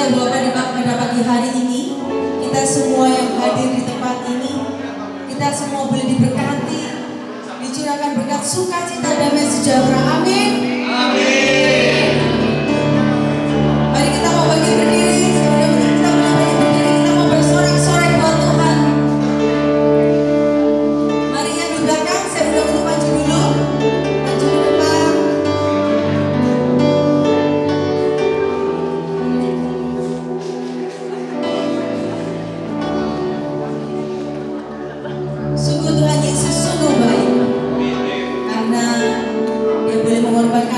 ya Bapak pada pagi hari ini, kita semua yang hadir di tempat ini, kita semua boleh diberkati, dicurahkan berkat sukacita, damai sejahtera. Amin. Amin. Mari kita mau bagi berdiri, kita mau bersorak-sorai buat Tuhan. Mari yang di belakang, saya undang untuk maju dulu, maju ke depan. Sungguh Tuhan Yesus sungguh baik, karena Dia boleh mengorbankan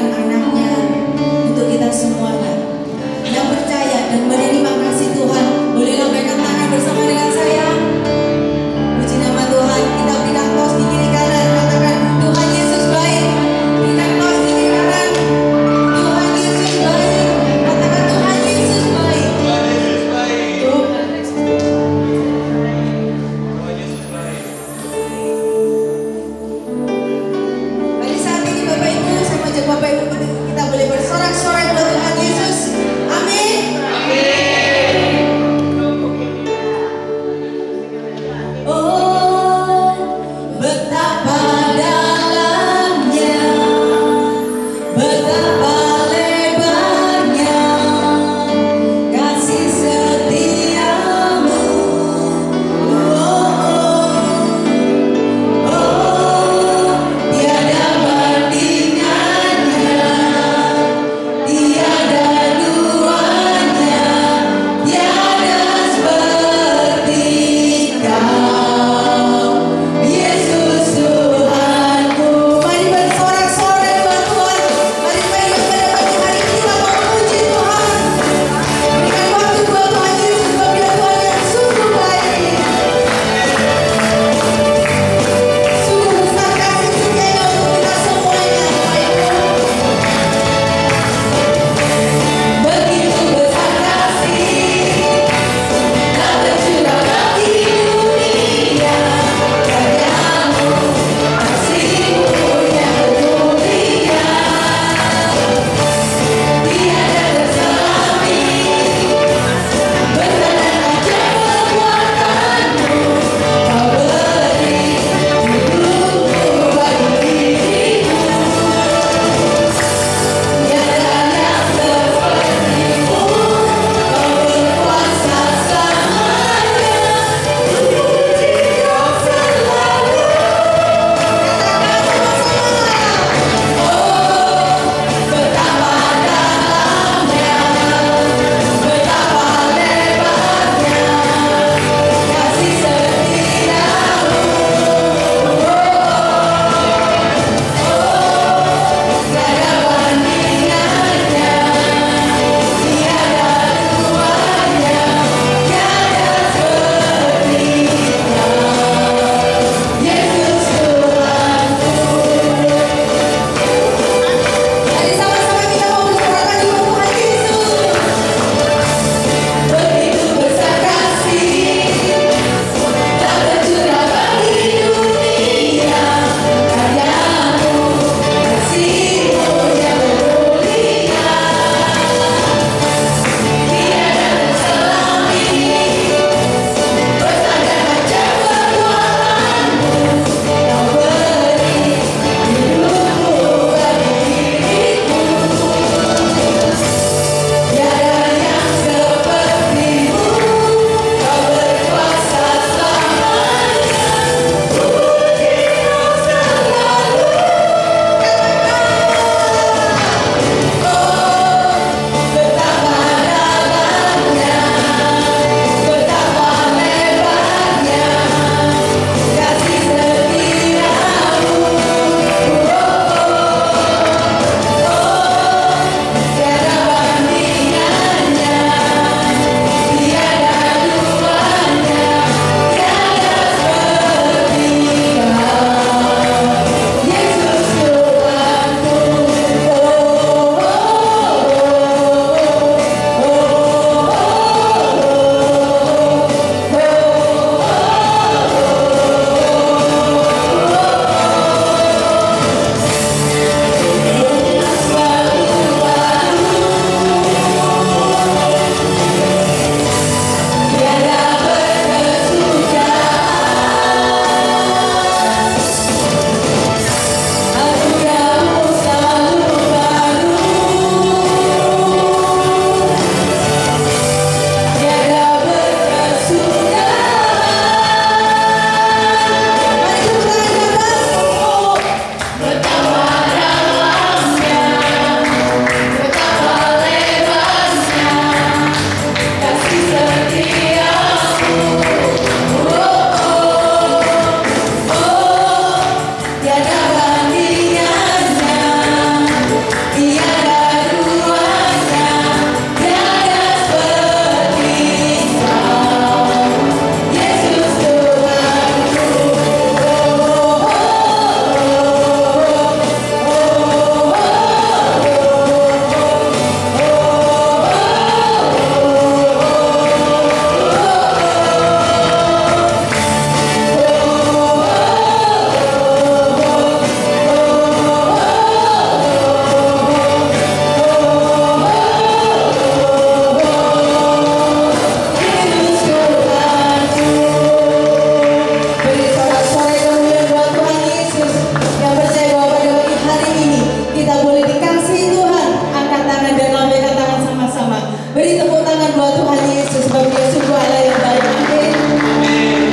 buat Tuhan Yesus, sebab Dia sungguh Allah yang baik. Amin.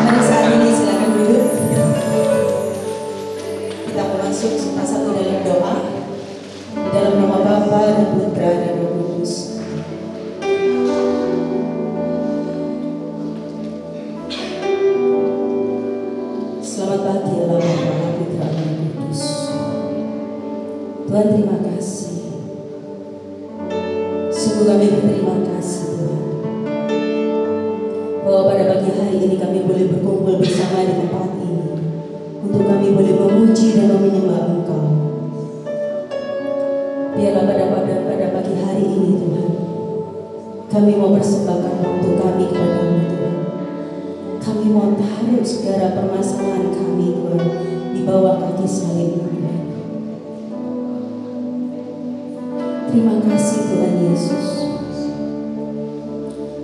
Pada saat ini silakan duduk. Kita mau masuk satu dalam doa. Di dalam nama Bapa dan Putra dan Roh Kudus. Selamat pagi Allah Bapa, Putra dan Roh Kudus. Tuhan, terima kasih. Sungguh kami berterima kasih Tuhan, bahwa pada pagi hari ini kami boleh berkumpul bersama di tempat ini, untuk kami boleh memuji dan menyembah Engkau. Biarlah pada pagi hari ini Tuhan, kami mau persembahkan waktu kami kepada-Mu Tuhan. Kami mau taruh segala permasalahan kami Tuhan di bawah kaki salib-Mu Tuhan. Terima kasih Tuhan Yesus,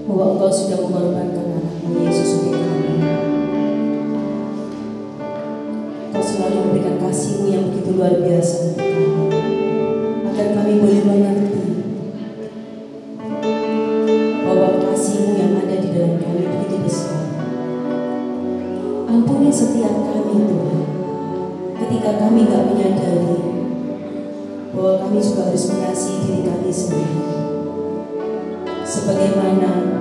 bahwa Engkau sudah mengorbankan anak-Mu Yesus untuk kami. Engkau selalu memberikan kasih-Mu yang begitu luar biasa untuk kami, agar kami boleh mengerti bahwa kasih-Mu yang ada di dalam kami begitu besar. Ampuni setiap kami Tuhan, ketika kami gak menyadari bahwa kami juga harus mengasihi diri kami sendiri, sebagaimana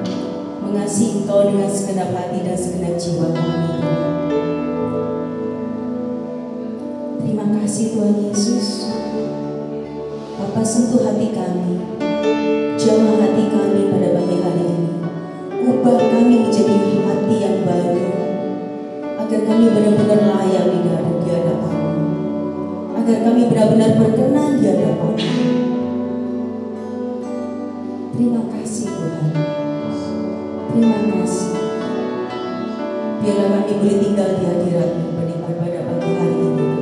mengasihi Engkau dengan segenap hati dan segenap jiwa kami. Terima kasih Tuhan Yesus. Bapa, sentuh hati kami, jamah hati kami pada pagi hari ini. Ubah kami menjadi hati yang baru, agar kami benar-benar layak di hadapan-Mu, agar kami benar-benar berkenan di hadapan-Mu. Terima kasih Tuhan. Terima kasih. Biarlah kami boleh tinggal di hadirat-Mu pada pagi hari ini Tuhan.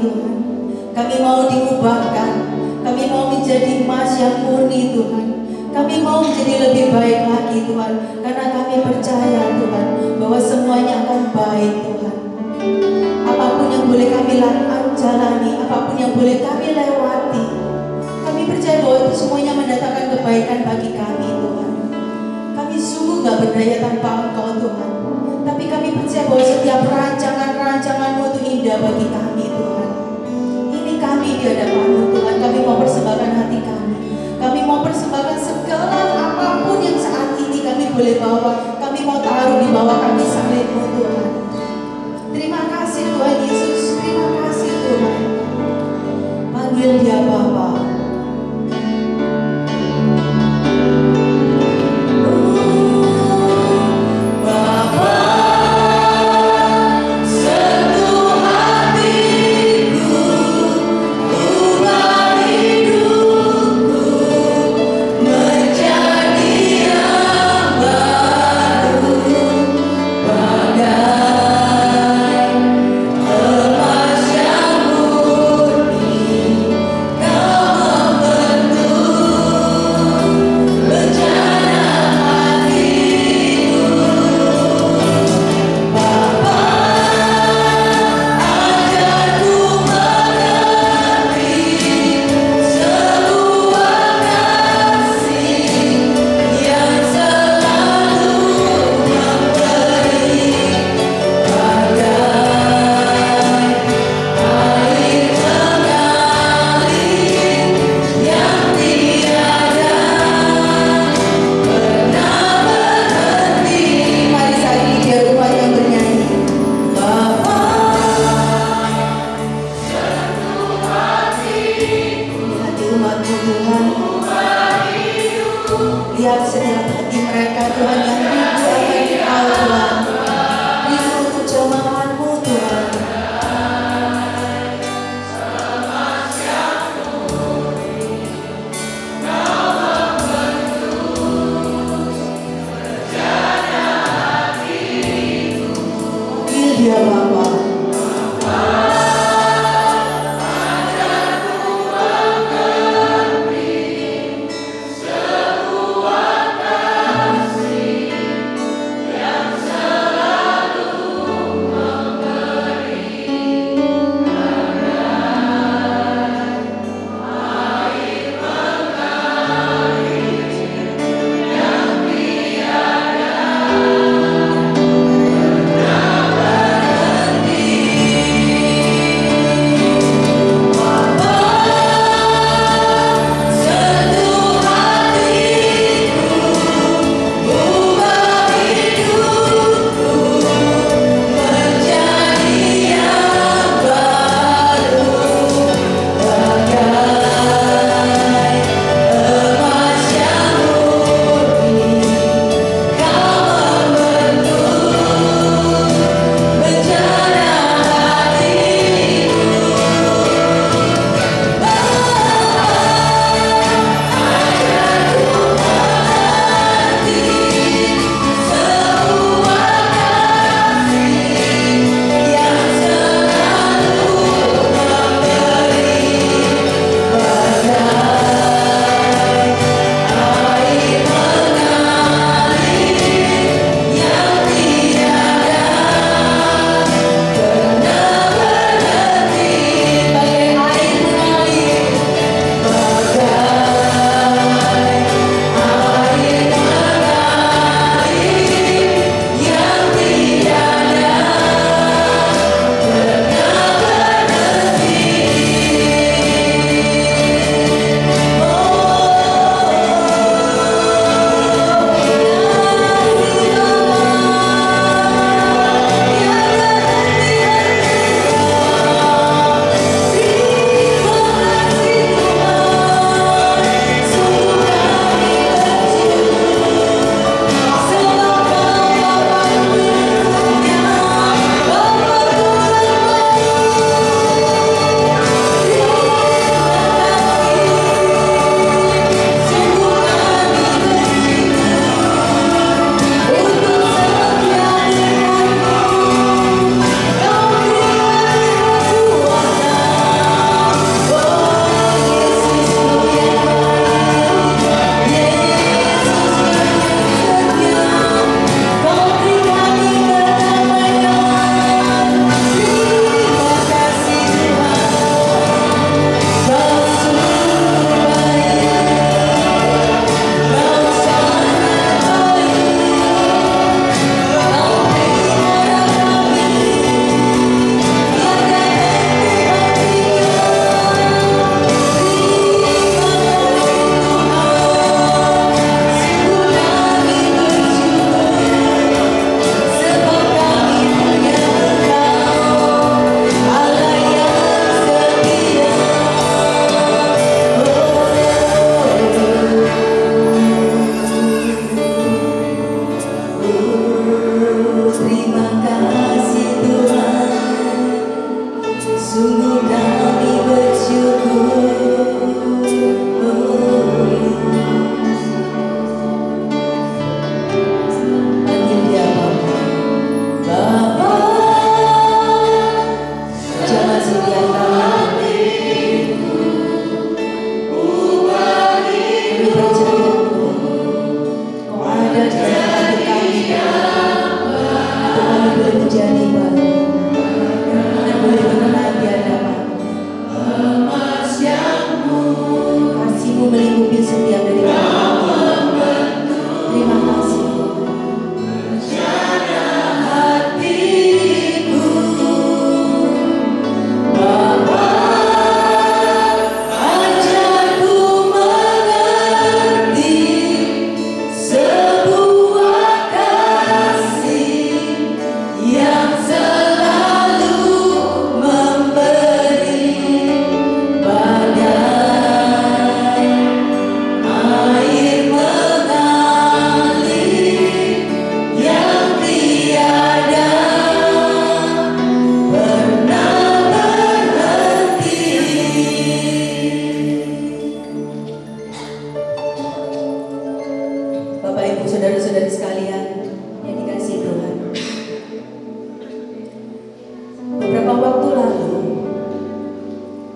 Tuhan. Kami mau diubahkan. Kami mau menjadi emas yang murni Tuhan. Kami mau menjadi lebih baik lagi Tuhan. Karena kami percaya Tuhan bahwa semuanya akan baik Tuhan. Apapun yang boleh kami jalani, apapun yang boleh kami lewati, kami percaya bahwa itu semuanya mendatangkan kebaikan bagi kami Tuhan. Kami sungguh gak berdaya tanpa Engkau Tuhan. Tapi kami percaya bahwa setiap rancangan-rancangan-Mu itu indah bagi kami Tuhan. Ini kami di hadapan-Mu Tuhan. Kami mau persembahkan hati kami. Kami mau persembahkan segala apapun yang saat ini kami boleh bawa. Kami mau taruh di bawah kaki salib-Mu Tuhan. Terima kasih Tuhan Yesus. Terima kasih Tuhan. Panggil Dia Bapa. Bagai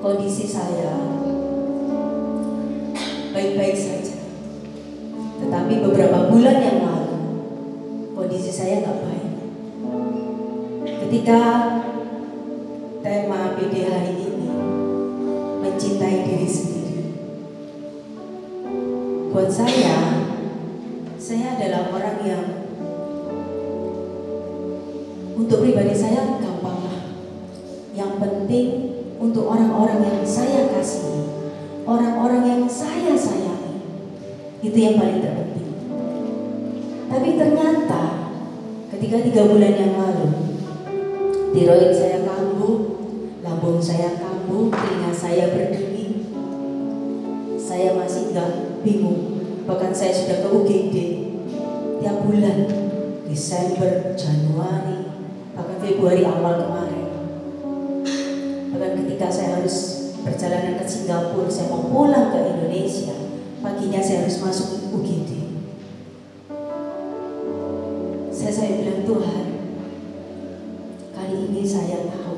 kondisi saya baik-baik saja. Tetapi beberapa bulan yang lalu kondisi saya nggak baik. Ketika tema PD hari ini mencintai diri sendiri, buat saya adalah orang yang untuk pribadi saya gampang lah. Yang penting untuk orang-orang yang saya kasihi, orang-orang yang saya sayangi, itu yang paling terpenting. Tapi ternyata ketika 3 bulan yang lalu tiroid saya kambuh, lambung saya kambuh, telinga saya berdenging, saya masih nggak bingung. Bahkan saya sudah ke UGD tiap bulan, Desember, Januari, bahkan Februari awal kemarin. Bahkan ketika saya harus perjalanan ke Singapura, saya mau pulang ke Indonesia, paginya saya harus masuk UGD. Saya bilang, Tuhan, kali ini saya tahu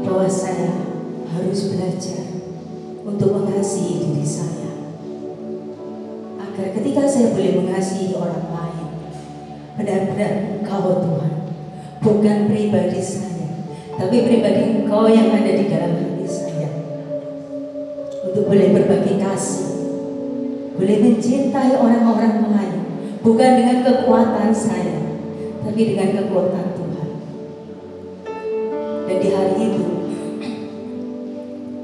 bahwa saya harus belajar untuk mengasihi diri saya, agar ketika saya boleh mengasihi orang lain, benar-benar Engkau Tuhan, bukan pribadi saya, tapi pribadi Engkau yang ada di dalam hati saya, untuk boleh berbagi kasih, boleh mencintai orang-orang lain, bukan dengan kekuatan saya, tapi dengan kekuatan Tuhan. Dan di hari itu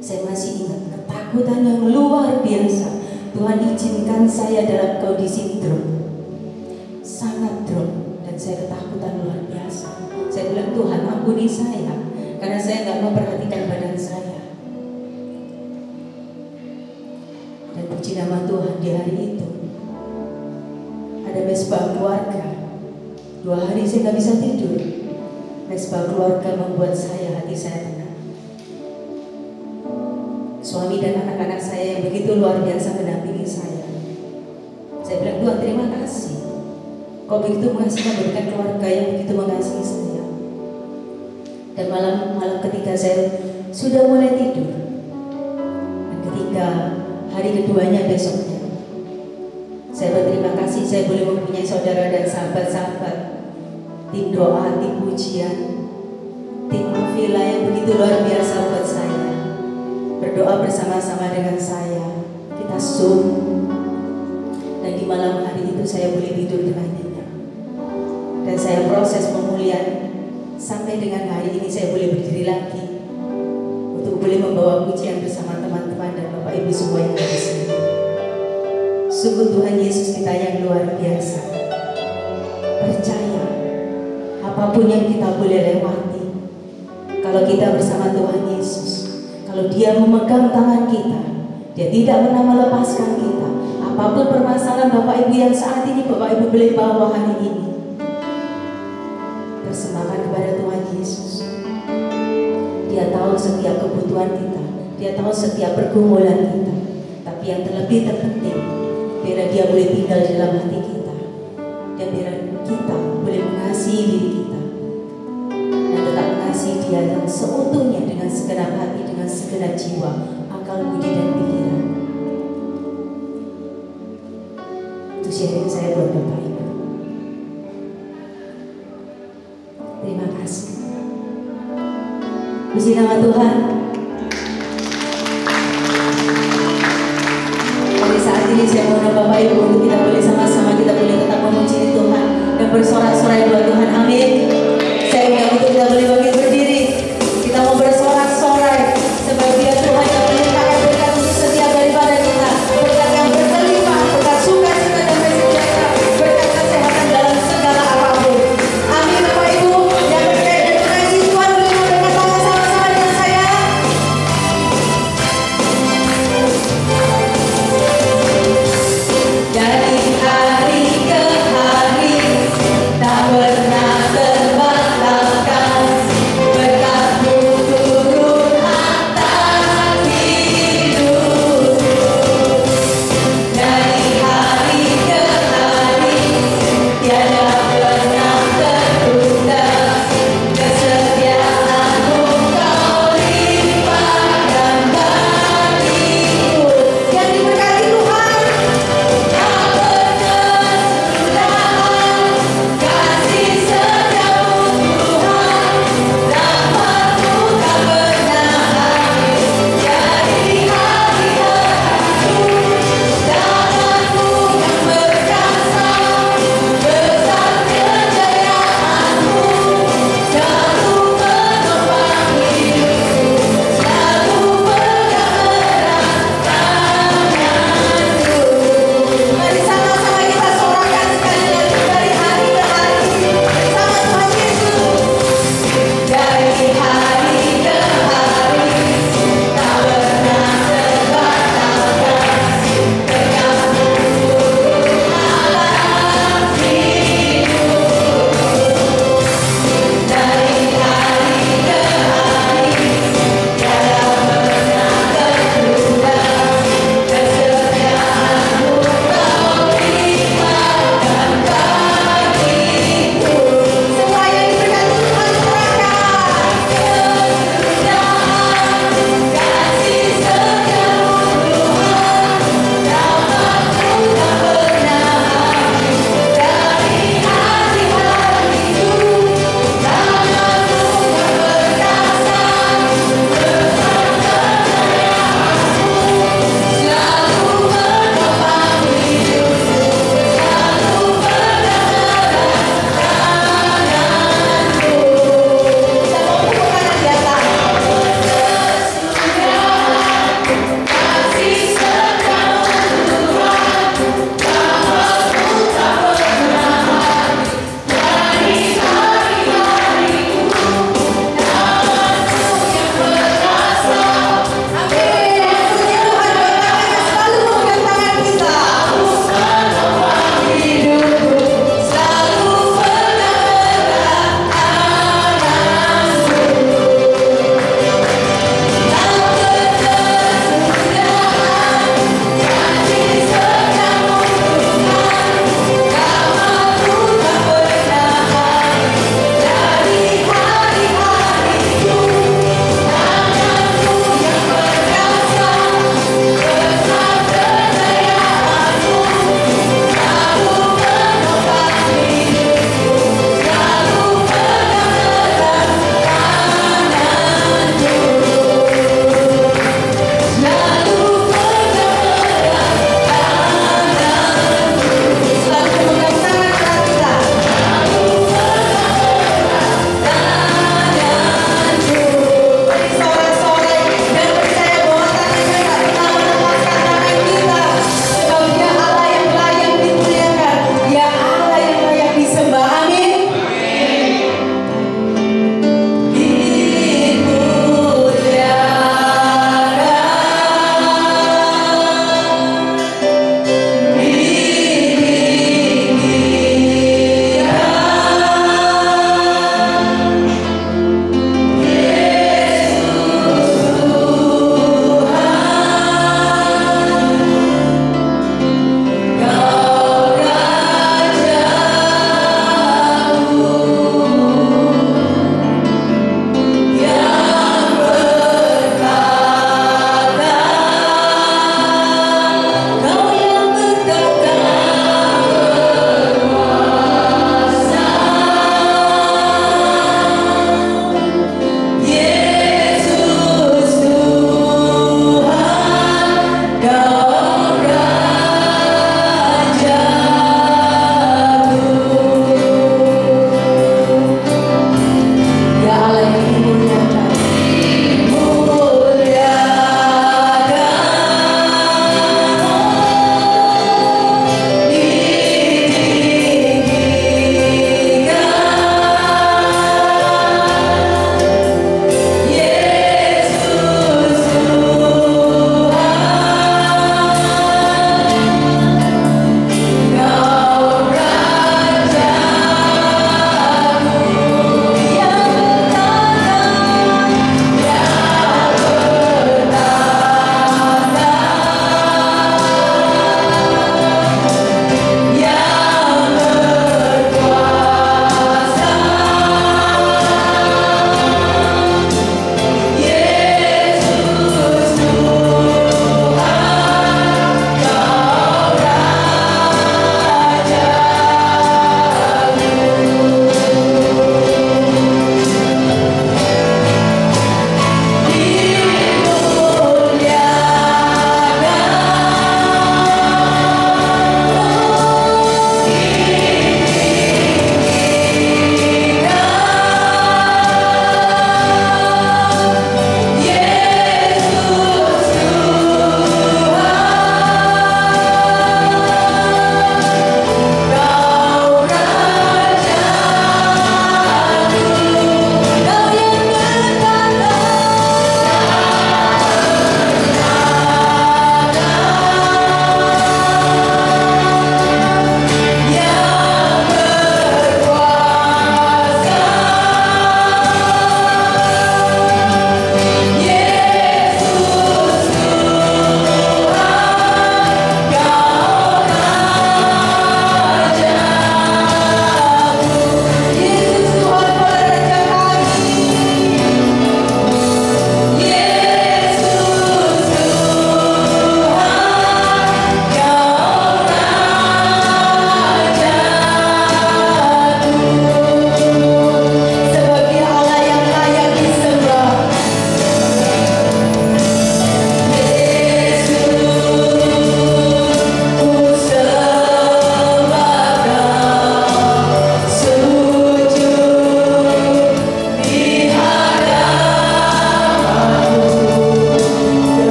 saya masih ingat ketakutan yang luar biasa. Tuhan izinkan saya dalam kondisi drop, sangat drop, dan saya ketakutan luar biasa. Saya bilang, Tuhan ampuni saya, karena saya nggak memperhatikan badan saya. Dan puji nama Tuhan, di hari itu ada mesbah keluarga. 2 hari saya nggak bisa tidur. Mesbah keluarga membuat hati saya tenang. Suami dan anak-anak saya yang begitu luar biasa mendampingi saya. Saya bilang, Tuhan terima kasih, Kau begitu mengasihi, memberikan keluarga yang begitu mengasihi saya. Dan malam ketika saya sudah mulai tidur, dan ketika hari keduanya besoknya, saya berterima kasih saya boleh mempunyai saudara dan sahabat-sahabat, tim doa, tim pujian, tim Afila yang begitu luar biasa buat saya. Berdoa bersama-sama dengan saya, kita Zoom, dan di malam hari itu saya boleh tidur dengan nyenyak. Dan saya proses pemulihan sampai dengan hari ini saya boleh berdiri lagi untuk boleh membawa pujian bersama teman-teman dan Bapak Ibu semua yang ada di sini. Sungguh Tuhan Yesus kita yang luar biasa. Percaya apapun yang kita boleh lewati, kalau kita bersama Tuhan Yesus, kalau Dia memegang tangan kita, Dia tidak pernah melepaskan kita. Apapun permasalahan Bapak Ibu yang saat ini Bapak Ibu boleh bawa hari ini, persembahkan kepada Tuhan Yesus. Dia tahu setiap kebutuhan kita, Dia tahu setiap pergumulan kita. Tapi yang terlebih terpenting, biar Dia boleh tinggal di dalam hati kita, dan biar kita boleh mengasihi diri kita, dan tetap mengasihi Dia yang seutuhnya dengan segenap hati, dengan segenap jiwa, akal, budi, dan pikiran. Itu sharing saya buat Bapak Ibu. Terima kasih. Puji nama Tuhan. Pada saat ini saya mohon Bapak Ibu untuk kita boleh sama-sama, kita boleh tetap memuji Tuhan dan bersorak-sorai buat Tuhan. Amin. Saya ingin untuk kita boleh bangkit berdiri. Kita mau bersorak-sorai sebab Dia Tuhan yang melimpahkan berkat untuk setiap daripada kita. Berkat yang berlimpah, berkat sukacita dan sejahtera, berkat kesehatan dalam segala apapun. Amin Bapak Ibu yang percaya dan mengasihi Tuhan, boleh memberikan tangan sama-sama dengan saya. Dari hari ke hari tak pernah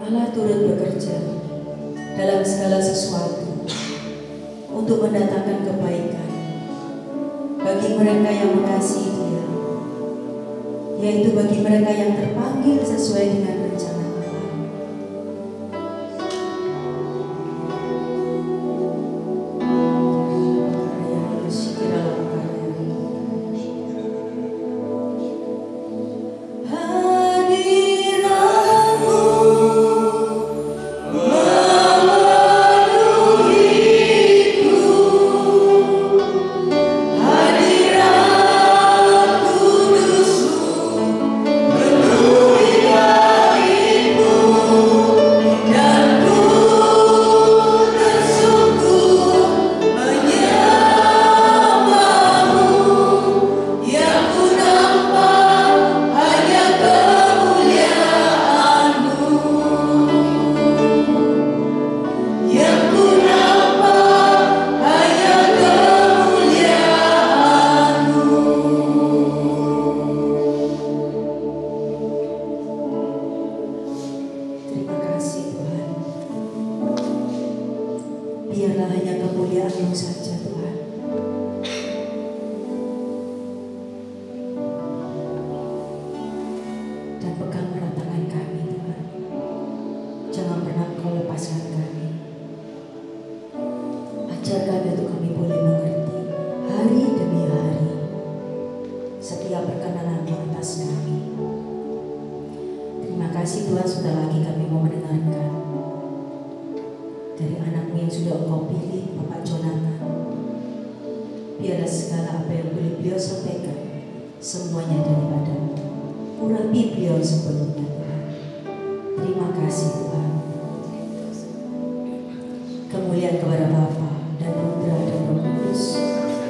Allah turut bekerja dalam segala sesuatu untuk mendatangkan kebaikan bagi mereka yang mengasihi Dia, yaitu bagi mereka yang terpanggil sesuai dengan rencana Allah. Biarlah hanya kemuliaan-Mu saja, Tuhan. Dan pegang erat tangan kami, Tuhan. Jangan pernah Kau lepaskan kami. Ajar kami untuk kami boleh mengerti hari demi hari setiap perkenanan-Mu atas kami. Terima kasih Tuhan, sudah lagi kami mau mendengarkan dari anak-Mu yang sudah Engkau pilih, Bapak Jonathan. Biarlah segala apa yang boleh beliau sampaikan semuanya daripada-Mu. Urapi beliau sebelumnya, Tuhan. Terima kasih Tuhan. Kemuliaan kepada Bapa dan Putra dan Roh Kudus,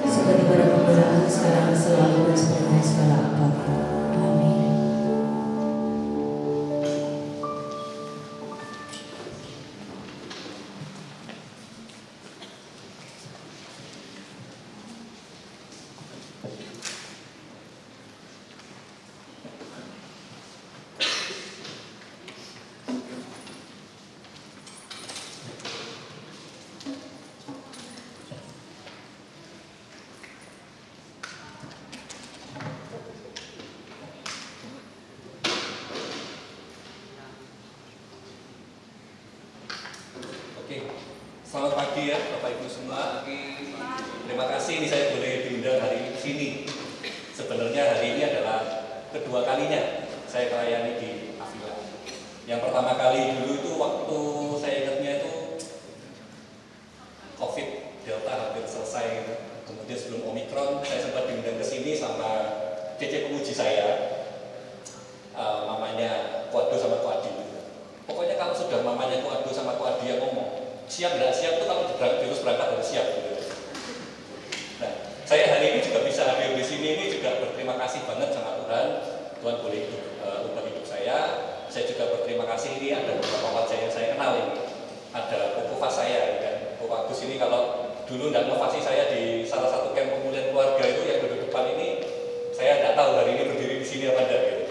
seperti pada permulaan, sekarang, selalu, dan sampai segala abad. Amin. Selamat pagi ya Bapak Ibu semua. Terima kasih ini saya boleh diundang hari ini ke sini. Sebenarnya hari ini adalah kedua kalinya saya melayani di Avila. Yang pertama kali dulu itu waktu saya ingatnya itu COVID Delta hampir selesai gitu. Kemudian sebelum Omikron saya sempat diundang ke sini sama Cece pemuji saya, mamanya Kuado sama Kuadi. Pokoknya kalau sudah mamanya Kuado sama Kuadi yang ngomong siap nggak siap tuh kalau harus berangkat harus siap gitu. Nah, saya hari ini juga bisa hadir di sini ini juga berterima kasih banget sama Tuhan. Tuhan boleh ubah hidup saya. Saya juga berterima kasih ini ada beberapa wajah yang saya kenal ini. Ada Kokova saya kan. Koko Agus ini kalau dulu nggak inovasi saya di salah satu camp pemulihan keluarga itu yang di depan ini, saya nggak tahu hari ini berdiri di sini apa enggak gitu.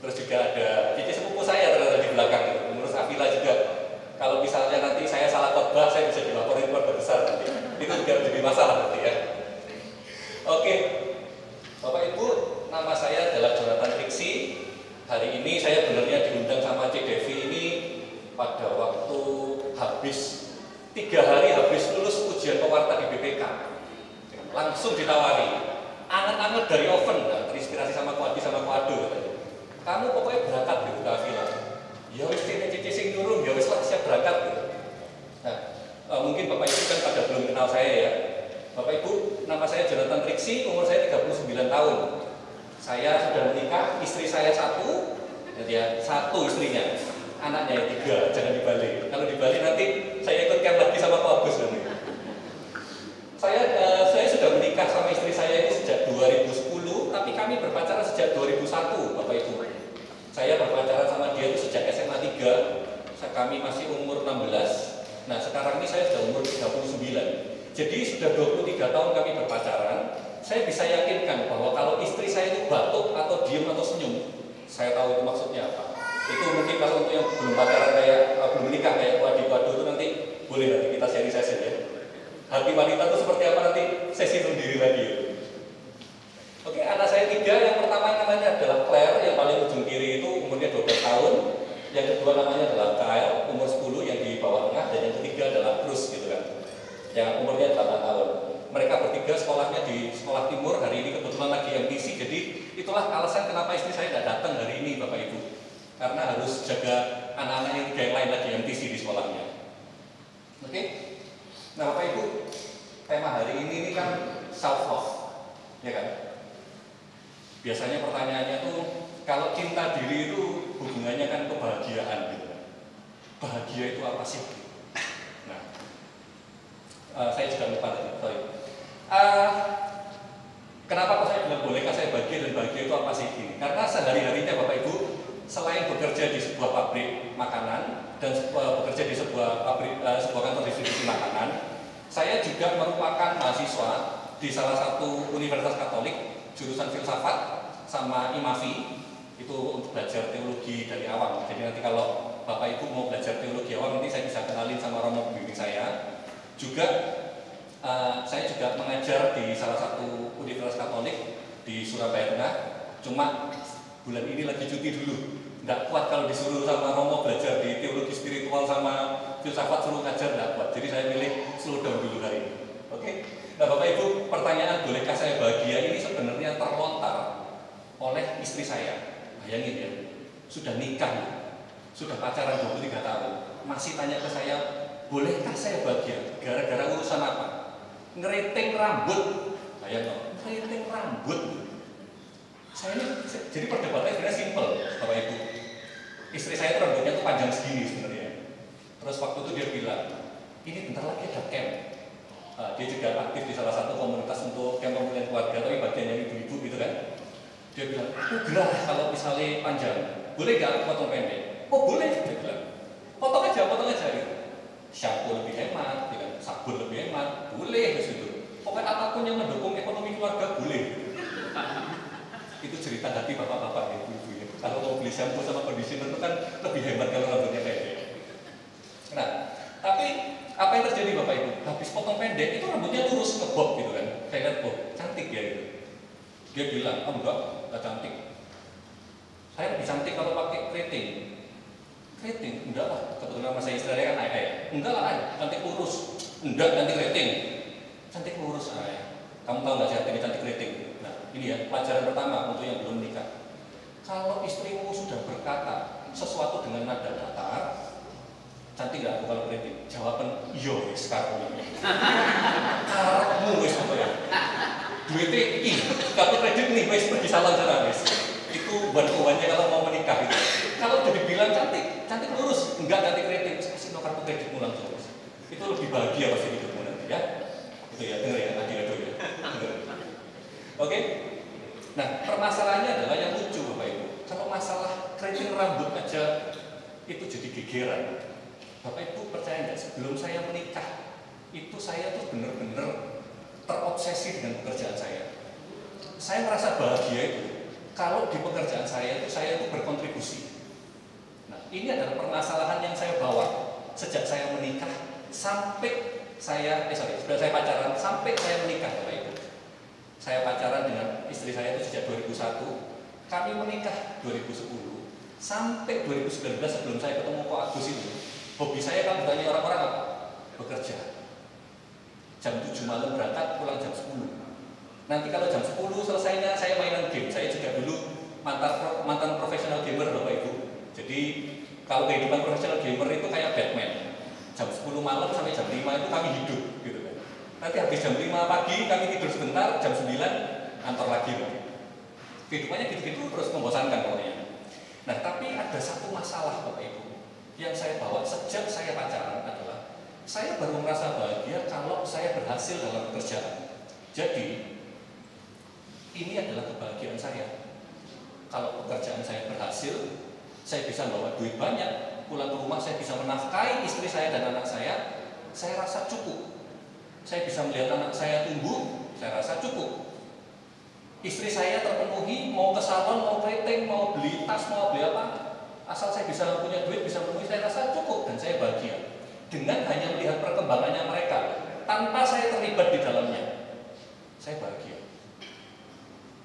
Terus juga ada cici sepupu saya ternyata di belakang gitu. Pengurus Avila juga. Kalau misalnya nanti saya salah khotbah, saya bisa dilaporin keluarga besar nanti. Itu juga menjadi masalah nanti ya. Oke, Bapak Ibu, nama saya adalah Jonathan Triksi. Hari ini saya benar-benar diundang sama Cik Devi ini pada waktu habis 3 hari habis lulus ujian pewarta di BPK. Langsung ditawari, anget-anget dari oven, nah, terinspirasi sama Kuadi sama Kuado katanya. Kamu pokoknya berangkat di Avila. Ya wis cici sing turun, ya wis siap berangkat gitu. Nah, mungkin Bapak Ibu kan pada belum kenal saya ya. Bapak Ibu, nama saya Jonathan Triksi, umur saya 39 tahun. Saya sudah menikah, istri saya 1, ya 1 istrinya. Anaknya yang 3, jangan di Bali. Kalau di Bali nanti saya ikut camp lagi sama Pak Agus nanti. Saya sudah menikah sama istri saya ini sejak 2010, tapi kami berpacaran sejak 2001, Bapak Ibu. Saya berpacaran sama dia itu sejak SMA 3, kami masih umur 16. Nah sekarang ini saya sudah umur 39. Jadi sudah 23 tahun kami berpacaran. Saya bisa yakinkan bahwa kalau istri saya itu batuk atau diem atau senyum, saya tahu itu maksudnya apa. Itu mungkin kalau untuk yang belum pacaran kayak hati wanita itu seperti apa nanti saya singgung diri lagi. Oke, anak saya 3, yang pertama namanya adalah Claire, yang paling ujung kiri itu umurnya 12 tahun. Yang kedua namanya adalah Kyle, umur 10 yang di bawah tengah, dan yang ketiga adalah Bruce gitu kan, yang umurnya 8 tahun. Mereka bertiga sekolahnya di sekolah timur, hari ini kebetulan lagi MTC, jadi itulah alasan kenapa istri saya tidak datang hari ini Bapak Ibu. Karena harus jaga anak-anak yang tiga yang lain lagi MTC di sekolahnya. Oke? Nah Bapak Ibu, tema hari ini kan self-love, ya kan? Biasanya pertanyaannya tuh, kalau cinta diri itu hubungannya kan kebahagiaan gitu kan. Bahagia itu apa sih? Nah, saya juga lupa tadi, sorry. Kenapa kok saya bilang bolehkah saya bahagia dan bahagia itu apa sih ini? Karena sehari-harinya Bapak Ibu, selain bekerja di sebuah pabrik makanan dan bekerja di sebuah pabrik, sebuah kantor distribusi makanan, saya juga merupakan mahasiswa di salah satu universitas Katolik jurusan filsafat sama IMAFI, itu untuk belajar teologi dari awam. Jadi nanti kalau Bapak Ibu mau belajar teologi awam, nanti saya bisa kenalin sama romo pembimbing saya. Juga saya juga mengajar di salah satu universitas Katolik di Surabaya Tengah. Cuma bulan ini lagi cuti dulu, nggak kuat kalau disuruh sama romo belajar di teologi spiritual sama filsafat, suruh ngajar nggak kuat. Jadi saya milih slow down dulu hari ini. Oke? Nah Bapak Ibu, pertanyaan bolehkah saya bahagia ini sebenarnya terlontar oleh istri saya. Bayangin ya, sudah nikah, sudah pacaran 23 tahun, masih tanya ke saya, bolehkah saya bahagia? Gara-gara urusan apa? Ngeriting rambut. Bayangin, ngeriting rambut. Saya ini, jadi perdebatannya sebenarnya simpel, Bapak Ibu. Istri saya itu rambutnya tuh panjang segini sebenarnya. Terus waktu itu dia bilang, ini bentar lagi ada camp. Dia juga aktif di salah satu komunitas untuk camp pemulihan keluarga, tapi bagiannya ibu-ibu gitu kan. Dia bilang, aku gerah kalau misalnya panjang, boleh gak aku potong pendek? Oh boleh, dia bilang, potong aja gitu. Shampoo lebih hemat, ya, sabun lebih hemat, boleh gitu. Pokoknya apapun yang mendukung ekonomi keluarga boleh. Itu cerita hati bapak-bapak ya, ibu-ibu ya. Kalau mau beli shampoo sama conditioner itu kan lebih hemat kalau rambutnya pendek. Nah, tapi apa yang terjadi Bapak Ibu? Habis potong pendek itu rambutnya lurus ke bob gitu kan. Saya lihat, oh cantik ya gitu. Dia bilang, oh enggak cantik. Saya lebih cantik kalau pakai keriting. Keriting? Enggak lah, kebetulan nama saya istilahnya kan ayah ya. Enggak lah ayah, cantik lurus. Enggak, cantik keriting. Cantik lurus ayah. Kamu tahu nggak sih artinya cantik keriting? Nah ini ya, pelajaran pertama untuk yang belum nikah. Kalau istrimu sudah berkata sesuatu dengan nada datar, cantik nggak aku kalau keriting? Jawaban, iyo sekarang ini. Karepmu wis apa ya? Duitnya ini, kartu kredit nih, wis pergi salon sana wis. Itu bantuannya kalau mau menikah gitu. Kalau udah dibilang cantik lurus, enggak cantik kredit, kasih no kartu kreditmu langsung wis. Itu lebih bahagia pasti hidupmu nanti ya. Itu ya, denger ya, adik-adik ya. Oke? Nah, permasalahannya adalah yang lucu Bapak Ibu. Kalau masalah keriting rambut aja itu jadi gegeran. Bapak Ibu percaya nggak, sebelum saya menikah itu saya tuh bener-bener terobsesi dengan pekerjaan saya. Saya merasa bahagia itu kalau di pekerjaan saya itu berkontribusi. Nah, ini adalah permasalahan yang saya bawa sejak saya menikah sampai sejak saya pacaran sampai saya menikah, Bapak Ibu. Saya pacaran dengan istri saya itu sejak 2001, kami menikah 2010 sampai 2019 sebelum saya ketemu Pak Agus itu. Hobi saya kalau ditanya orang-orang apa? Bekerja. Jam 7 malam berangkat, pulang jam 10. Nanti kalau jam 10 selesainya saya mainan game. Saya juga dulu mantan profesional gamer Bapak Ibu. Jadi kalau kehidupan profesional gamer itu kayak Batman. Jam 10 malam sampai jam 5 itu kami hidup gitu kan. Nanti habis jam 5 pagi kami tidur sebentar, jam 9 kantor lagi. Kehidupannya gitu-gitu terus membosankan pokoknya. Nah, tapi ada satu masalah Bapak Ibu yang saya bawa sejak saya pacaran adalah saya baru merasa bahagia kalau saya berhasil dalam pekerjaan. Jadi ini adalah kebahagiaan saya. Kalau pekerjaan saya berhasil, saya bisa bawa duit banyak, pulang ke rumah saya bisa menafkahi istri saya dan anak saya rasa cukup. Saya bisa melihat anak saya tumbuh, saya rasa cukup. Istri saya terpenuhi, mau ke salon, mau keriting, mau beli tas, mau beli apa, asal saya bisa punya duit, bisa memenuhi, saya rasa cukup dan saya bahagia. Dengan hanya melihat perkembangannya mereka, tanpa saya terlihat terlibat di dalamnya, saya bahagia.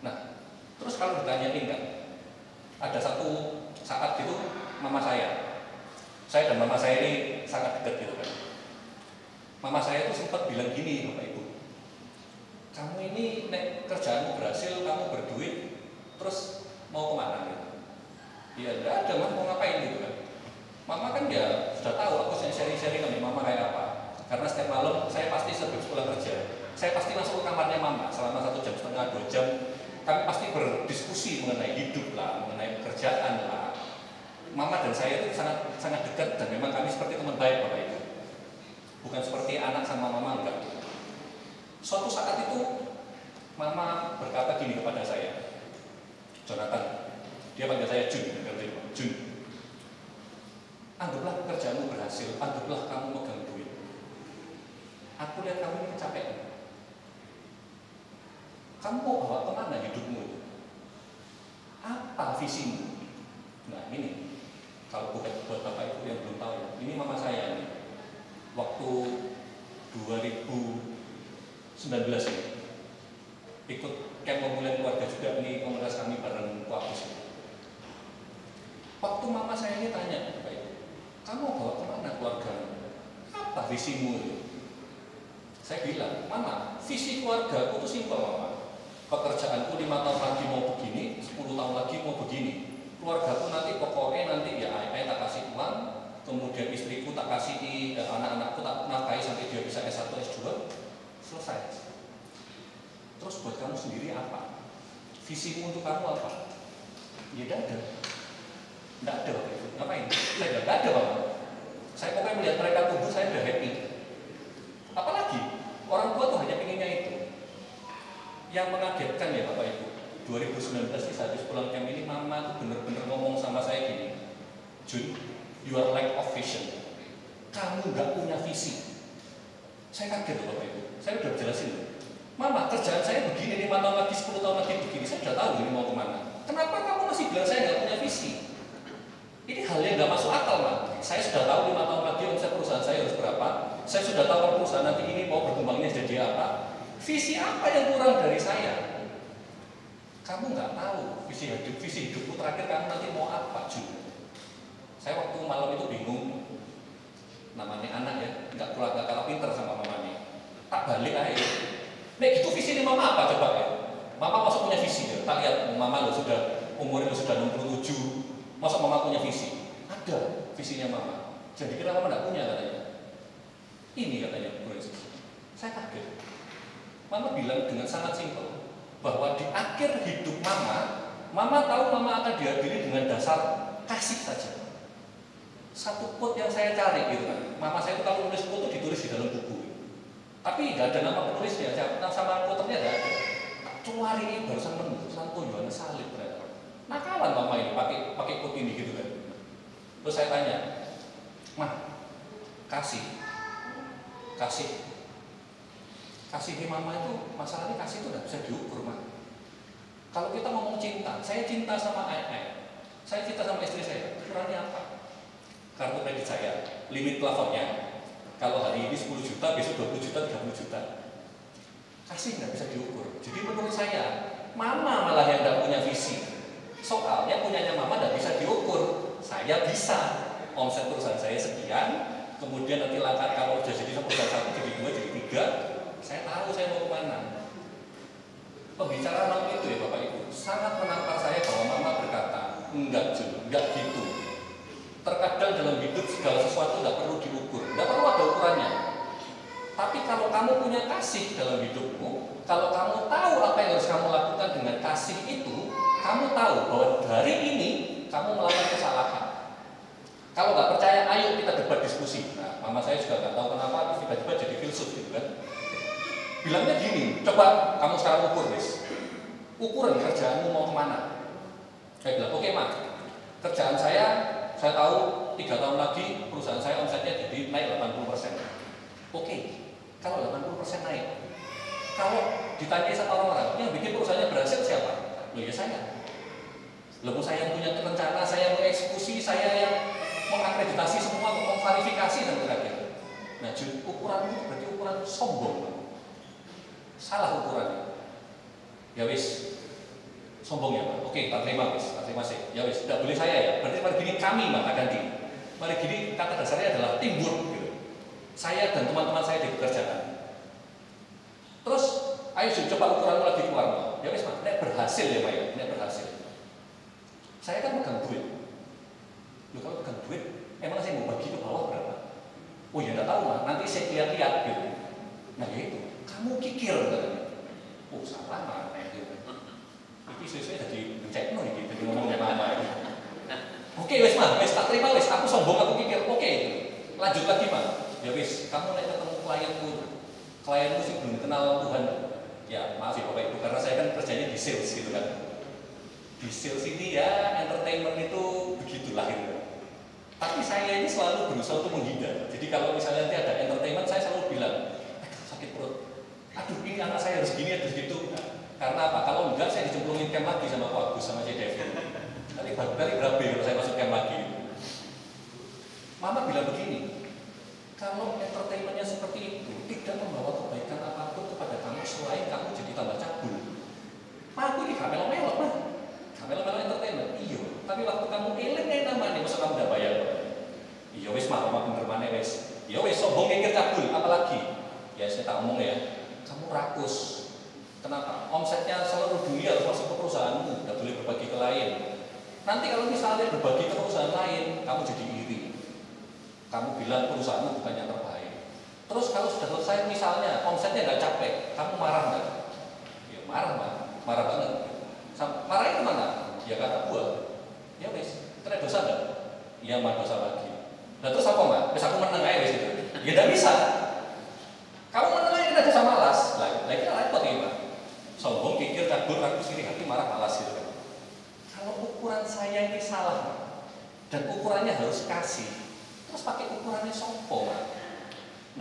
Nah, terus kalau ditanyain kan, ada satu saat itu mama saya dan mama saya ini sangat dekat gitu kan. Mama saya itu sempat bilang gini, Bapak Ibu, kamu ini nek kerjaanmu berhasil, kamu berduit, terus mau kemana gitu? Ya enggak ada, Mas, mau ngapain gitu kan? Mama kan ya sudah tahu aku sharing-sharing sama mama kayak apa. Karena setiap malam saya pasti sebelum pulang kerja, saya pasti masuk ke kamarnya mama selama 1 jam setengah 2 jam. Kami pasti berdiskusi mengenai hidup lah, mengenai pekerjaan lah. Mama dan saya itu sangat dekat dan memang kami seperti teman baik, Bapak Ibu. Bukan seperti anak sama mama, enggak. Suatu saat itu mama berkata gini kepada saya, Jonathan, dia panggil saya Jun, anggaplah pekerjaanmu berhasil, anggaplah kamu megang duit. Aku lihat kamu ini kecapean. Kamu mau bawa kemana hidupmu? Apa visimu? Nah ini, kalau buat Bapak Ibu yang belum tahu, ini mama saya nih. Waktu 2019 ini ikut camp pemulihan keluarga juga nih, komunitas kami bareng Kuapus. Waktu mama saya ini tanya, Bapak Ibu, kamu bawa kemana keluargamu? Apa visimu itu? Saya bilang, Mama, visi keluarga aku itu simpel, Mama. Pekerjaanku 5 tahun lagi mau begini, 10 tahun lagi mau begini. Keluargaku nanti pokoknya nanti ya ayah tak kasih uang, kemudian istriku tak kasih, anak-anakku tak nafkahi sampai dia bisa S1, S2, selesai. Terus buat kamu sendiri apa? Visimu untuk kamu apa? Ya tidak ada. Tidak ada, Bapak Ibu. Ngapain? Saya tidak ada, Mama. Saya pokoknya melihat mereka tumbuh, saya sudah happy. Apalagi orang tua tuh hanya pengennya itu. Yang mengagetkan ya Bapak Ibu, 2019 di saat pulang camp ini, mama tuh bener-bener ngomong sama saya gini, Jun, you are lack of vision. Kamu nggak punya visi. Saya kaget loh Bapak Ibu. Saya udah jelasin loh. Mama, kerjaan saya begini, 5 tahun lagi, 10 tahun lagi begini. Saya udah tahu ini mau kemana. Kenapa kamu masih bilang saya nggak punya visi? Ini hal yang nggak masuk akal, Mak. Saya sudah tahu 5 tahun lagi omset perusahaan saya harus berapa. Saya sudah tahu perusahaan nanti ini mau berkembangnya jadi apa. Visi apa yang kurang dari saya? Kamu nggak tahu visi hidupku terakhir kamu nanti mau apa juga. Saya waktu malam itu bingung. Namanya anak ya, nggak kalah pinter sama mamanya. Tak balik aja. Nek gitu visi ini mama apa coba ya? Mama masuk punya visi ya. Tak lihat mama lo sudah umurnya sudah 67. Masa mama punya visi? Ada visinya mama. Jadi kenapa mama nggak punya katanya? Ini katanya Bu Yesus. Saya kaget. Mama bilang dengan sangat simpel bahwa di akhir hidup mama tahu mama akan dihadiri dengan dasar kasih saja. Satu quote yang saya cari gitu kan. Mama saya itu kalau nulis quote itu ditulis di dalam buku. Tapi nggak ada nama penulisnya, sama quote-nya nggak ada. Kecuali ini barusan menurut Santo Yohanes Salib ternyata. Nakalan mama ini pakai quote ini gitu kan. Terus saya tanya, Mah, kasih mama itu, masalahnya kasih itu nggak bisa diukur, Mah. Kalau kita ngomong cinta, saya cinta sama ayah, saya cinta sama istri saya, ukurannya apa? Kartu kredit saya, limit plafonnya, kalau hari ini 10 juta, besok 20 juta, 30 juta. Kasih nggak bisa diukur. Jadi menurut saya, mama malah yang nggak punya visi. Soalnya punyanya mama nggak bisa diukur. Saya bisa. Omset perusahaan saya sekian, kemudian nanti langkah kalau sudah jadi perusahaan 1, jadi 2, jadi 3, saya tahu saya mau kemana. Pembicaraan waktu itu ya Bapak Ibu, sangat menampar saya bahwa mama berkata, enggak gitu. Terkadang dalam hidup segala sesuatu tidak perlu diukur, tidak perlu ada ukurannya. Tapi kalau kamu punya kasih dalam hidupmu, kalau kamu tahu apa yang harus kamu lakukan dengan kasih itu, kamu tahu bahwa dari ini kamu melakukan kesalahan. Kalau nggak percaya, ayo kita debat diskusi. Nah, mama saya juga nggak tahu kenapa tiba-tiba jadi filsuf gitu kan. Bilangnya gini, coba kamu sekarang ukur, Miss. Ukuran kerjaanmu mau kemana? Saya bilang, oke, Mak. Kerjaan saya tahu 3 tahun lagi perusahaan saya omsetnya jadi naik 80%. Oke, kalau 80% naik, kalau ditanya sama orang-orang, yang bikin perusahaannya berhasil siapa? Loh ya saya. Lalu saya yang punya rencana, saya yang mengeksekusi, saya yang mengakreditasi semua, memverifikasi dan sebagainya. Nah, ukuran itu berarti ukuran sombong. salah ukurannya. Ya wis, sombong ya Pak. Oke, tak terima wis, tak terima sih. Ya wis, tidak boleh saya ya. Berarti mari gini kami maka ganti. Mari gini kata dasarnya adalah teamwork gitu. Saya dan teman-teman saya di pekerjaan. Terus, ayo coba ukuranmu lagi keluar. Ya wis Pak, nek berhasil ya Pak ya, nek berhasil. Saya kan pegang duit. Loh kalau pegang duit, emang saya mau bagi ke bawah berapa? Oh ya, enggak tahu Pak, nanti saya lihat-lihat gitu. Nah ya itu, kamu kikir katanya. Oh salah Pak. Ini sesuai jadi mencekno gitu, jadi ngomongnya mama. Oke wes mah, wes tak terima wes, aku sombong aku pikir, oke, lanjut lagi mah. Ya wes, kamu naik ketemu klienmu sih belum kenal Tuhan. Ya maaf ya Bapak Ibu, karena saya kan kerjanya di sales gitu kan. Di sales ini ya entertainment itu begitulah gitu. Tapi saya ini selalu berusaha untuk menghindar. Jadi kalau misalnya nanti ada entertainment, saya selalu bilang, sakit perut. Aduh ini anak saya harus gini, harus gitu. Karena apa? Kalau enggak saya dicemplungin camp lagi sama Pak Agus sama Cik Devin. Nanti kali berapa kalau saya masuk camp lagi. Mama bilang begini, kalau entertainmentnya seperti itu tidak membawa kebaikan apapun kepada kamu selain kamu jadi tambah cabul. Pak aku ini gak melo-melo Pak. Gak melo-melo entertainment. Iya. Tapi waktu kamu eling namanya masa kamu udah bayar. Iya wis mama bener mana wis. Iya wis sombong kengkir cabul apalagi. Ya saya tak omong ya. Kamu rakus. Kenapa? Omsetnya seluruh dunia harus masuk ke perusahaanmu, tidak boleh berbagi ke lain. Nanti kalau misalnya berbagi ke perusahaan lain, kamu jadi iri. Kamu bilang perusahaanmu bukan yang terbaik. Terus kalau sudah selesai misalnya omsetnya nggak capek, kamu marah nggak? Ya marah Pak, marah banget. Marahnya kemana? Ya kata gua. Ya wes, kena dosa nggak? Iya mah dosa lagi. Nah terus apa Mbak? Terus aku menang aja wes itu. Ya tidak bisa. Kamu menang aja kena dosa malas. Lagi repot ya Mbak. Sombong, kikir, kabur, ragu, sini hati, marah, malas gitu kan. Kalau ukuran saya ini salah dan ukurannya harus kasih, terus pakai ukurannya sombong.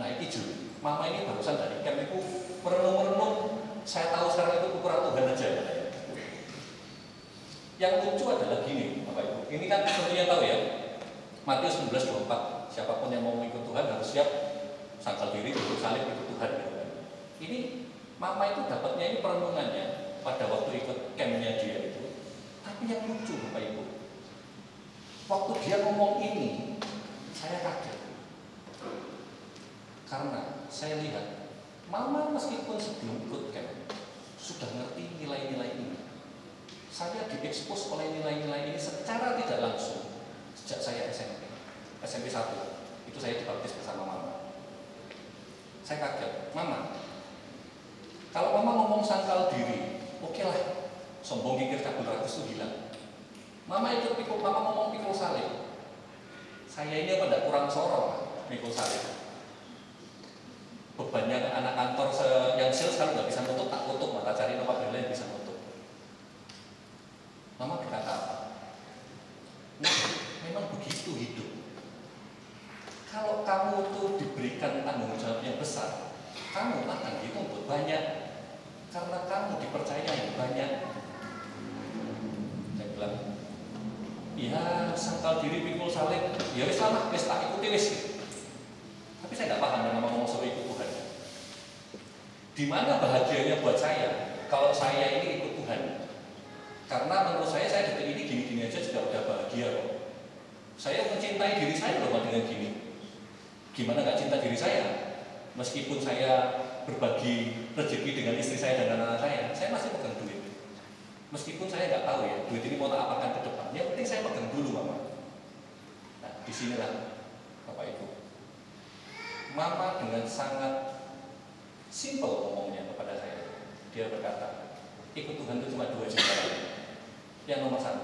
Nah ini Jul, mama ini barusan dari camp itu merenung-merenung, saya tahu sekarang itu ukuran Tuhan aja. Yang lucu adalah gini, Bapak Ibu, ini kan sepertinya tahu ya, Matius 19:24, siapapun yang mau mengikut Tuhan harus siap sangkal diri, ikut salib, ikut Tuhan. Ini mama itu dapatnya ini perenungannya pada waktu ikut campnya dia itu. Tapi yang lucu Bapak Ibu, waktu dia ngomong ini, saya kaget. Karena saya lihat, mama meskipun sebelum ikut camp, sudah ngerti nilai-nilai ini. Saya diekspos oleh nilai-nilai ini secara tidak langsung sejak saya SMP 1, itu saya dibaptis bersama mama. Saya kaget, mama, kalau mama ngomong sangkal diri, oke lah, sombong kikir cabul rakus itu hilang. Mama ikut pikul, mama ngomong pikul salib. Saya ini apa enggak kurang sorong pikul salib. Bebannya anak kantor yang sales kalau nggak bisa nutup, tak tutup, maka cari tempat lain bisa nutup. Mama berkata apa? Nah, memang begitu hidup. Kalau kamu tuh diberikan tanggung jawab yang besar, kamu akan dituntut banyak. Karena kamu dipercaya yang banyak. Saya bilang, ya sangkal diri pikul salib, ya wis lah, wis tak ikuti wis. Tapi saya nggak paham dengan ngomong suruh ikut Tuhan. Di mana bahagianya buat saya kalau saya ini ikut Tuhan? Karena menurut saya detik ini gini-gini aja sudah udah bahagia kok. Saya mencintai diri saya loh dengan gini. Gimana nggak cinta diri saya? Meskipun saya berbagi rezeki dengan istri saya dan anak-anak saya masih pegang duit. Meskipun saya nggak tahu ya, duit ini mau tak apakan ke depan. Yang penting saya pegang dulu mama. Nah, disinilah Bapak Ibu. Mama dengan sangat simple ngomongnya kepada saya. Dia berkata, ikut Tuhan itu cuma 2 jalan. Yang nomor 1,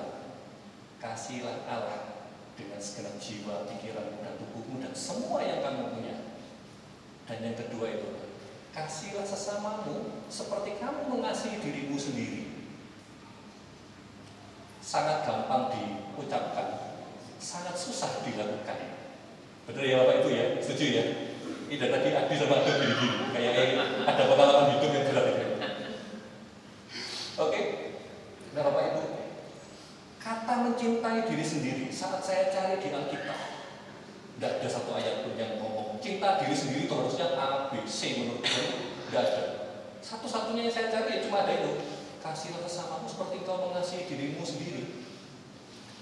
kasihlah Allah dengan segenap jiwa, pikiranmu dan tubuhmu dan semua yang kamu punya. Dan yang kedua itu, kasihlah sesamamu seperti kamu mengasihi dirimu sendiri. Sangat gampang diucapkan, sangat susah dilakukan. Betul ya Bapak Ibu ya? Setuju ya? Ini dari tadi Adi sama Adi gini-gini, kayaknya ada pengalaman hidup yang berat ya. Oke? Nah Bapak Ibu, kata mencintai diri sendiri, saat saya cari di Alkitab, tidak ada satu ayat pun yang ngomong cinta diri sendiri itu harusnya A, B, C menurut saya, tidak ada. Satu-satunya yang saya cari ya cuma ada itu. Kasihlah sesamamu seperti kau mengasihi dirimu sendiri.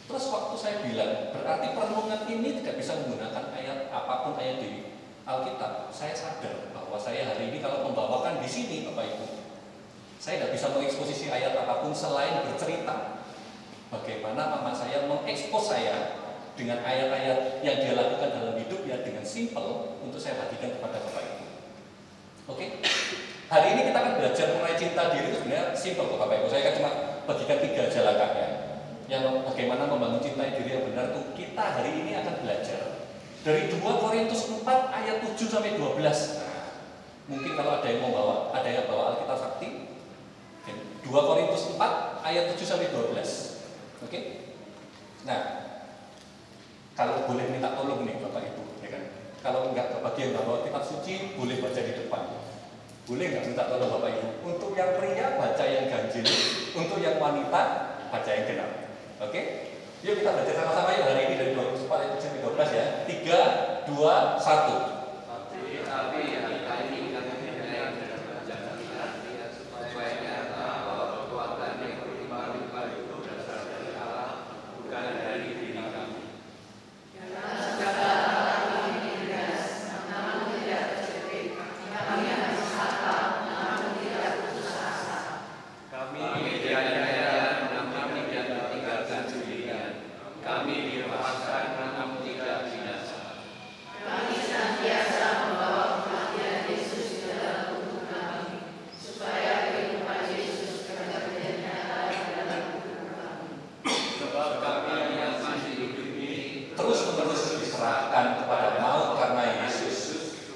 Terus waktu saya bilang, berarti perenungan ini tidak bisa menggunakan ayat apapun ayat di Alkitab. Saya sadar bahwa saya hari ini kalau membawakan di sini, Bapak Ibu, saya tidak bisa mengeksposisi ayat apapun selain bercerita bagaimana mama saya mengekspos saya dengan ayat-ayat yang dia lakukan dalam hidupnya dengan simple untuk saya bagikan kepada Bapak Ibu. Oke? Hari ini kita akan belajar mengenai cinta diri itu sebenarnya simple kok Bapak Ibu. Saya akan cuma bagikan 3 aja langkahnya. Yang bagaimana membangun cinta diri yang benar itu kita hari ini akan belajar dari 2 Korintus 4 ayat 7 sampai 12. Nah, mungkin kalau ada yang mau bawa, ada yang bawa Alkitab Sakti. 2 Korintus 4 ayat 7 sampai 12. Oke? Nah, kalau boleh minta tolong nih Bapak Ibu, ya kan? Kalau enggak bagi yang bawa kitab suci boleh baca di depan. Boleh nggak minta tolong Bapak Ibu? Untuk yang pria baca yang ganjil, untuk yang wanita baca yang genap. Oke? Yuk kita belajar sama-sama yuk hari ini dari 24 ayat 7 sampai 12 ya. 3, 2, 1. Tapi hari ini kami mengenai supaya nyata bahwa kekuatan yang berlimpah-limpah itu berasal dari Allah, bukan dari diri kami. Kami dianiaya namun tidak ditinggalkan sendirian. Kami dilepaskan namun tidak binasa. Kami senantiasa membawa kematian Yesus ke dalam tubuh kami, supaya kehidupan Yesus dapat nyata di dalam tubuh kami. Sebab kami yang masih hidup ini Terus-menerus diserahkan kepada maut karena Yesus,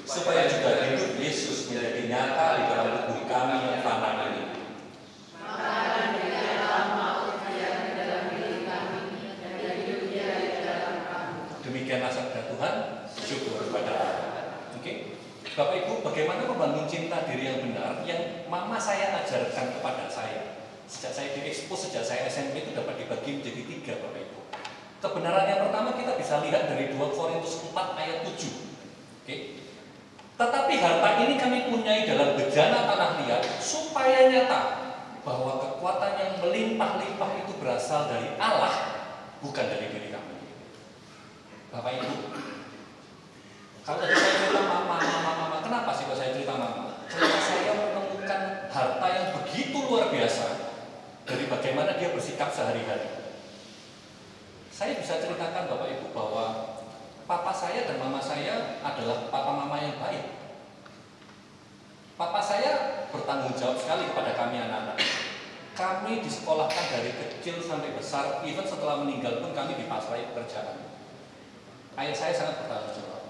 supaya juga hidup Yesus menjadi nyata di dalam tubuh kami yang fana ini. Maka demikianlah maut dia di dalam diri kami, dan hidup dia di dalam kami. Demikianlah sabda Tuhan, syukur kepada Allah. Oke? Bapak Ibu, bagaimana membangun cinta diri yang benar yang mama saya ajarkan kepada saya. Sejak saya diekspos, sejak saya SMP itu dapat dibagi menjadi 3 Bapak Ibu. Kebenaran yang pertama kita bisa lihat dari 2 Korintus 4 ayat 7. Oke? Tetapi harta ini kami punyai dalam bejana tanah liat supaya nyata bahwa kekuatan yang melimpah-limpah itu berasal dari Allah, bukan dari diri kami. Bapak Ibu, kalau tadi saya cerita mama, kenapa sih kalau saya cerita mama? Karena saya menemukan harta yang begitu luar biasa dari bagaimana dia bersikap sehari-hari. Saya bisa ceritakan Bapak Ibu bahwa papa saya dan mama saya adalah papa mama yang baik. Papa saya bertanggung jawab sekali kepada kami anak-anak. Kami disekolahkan dari kecil sampai besar, even setelah meninggal pun kami dipasrahi pekerjaan. Ayah saya sangat bertanggung jawab.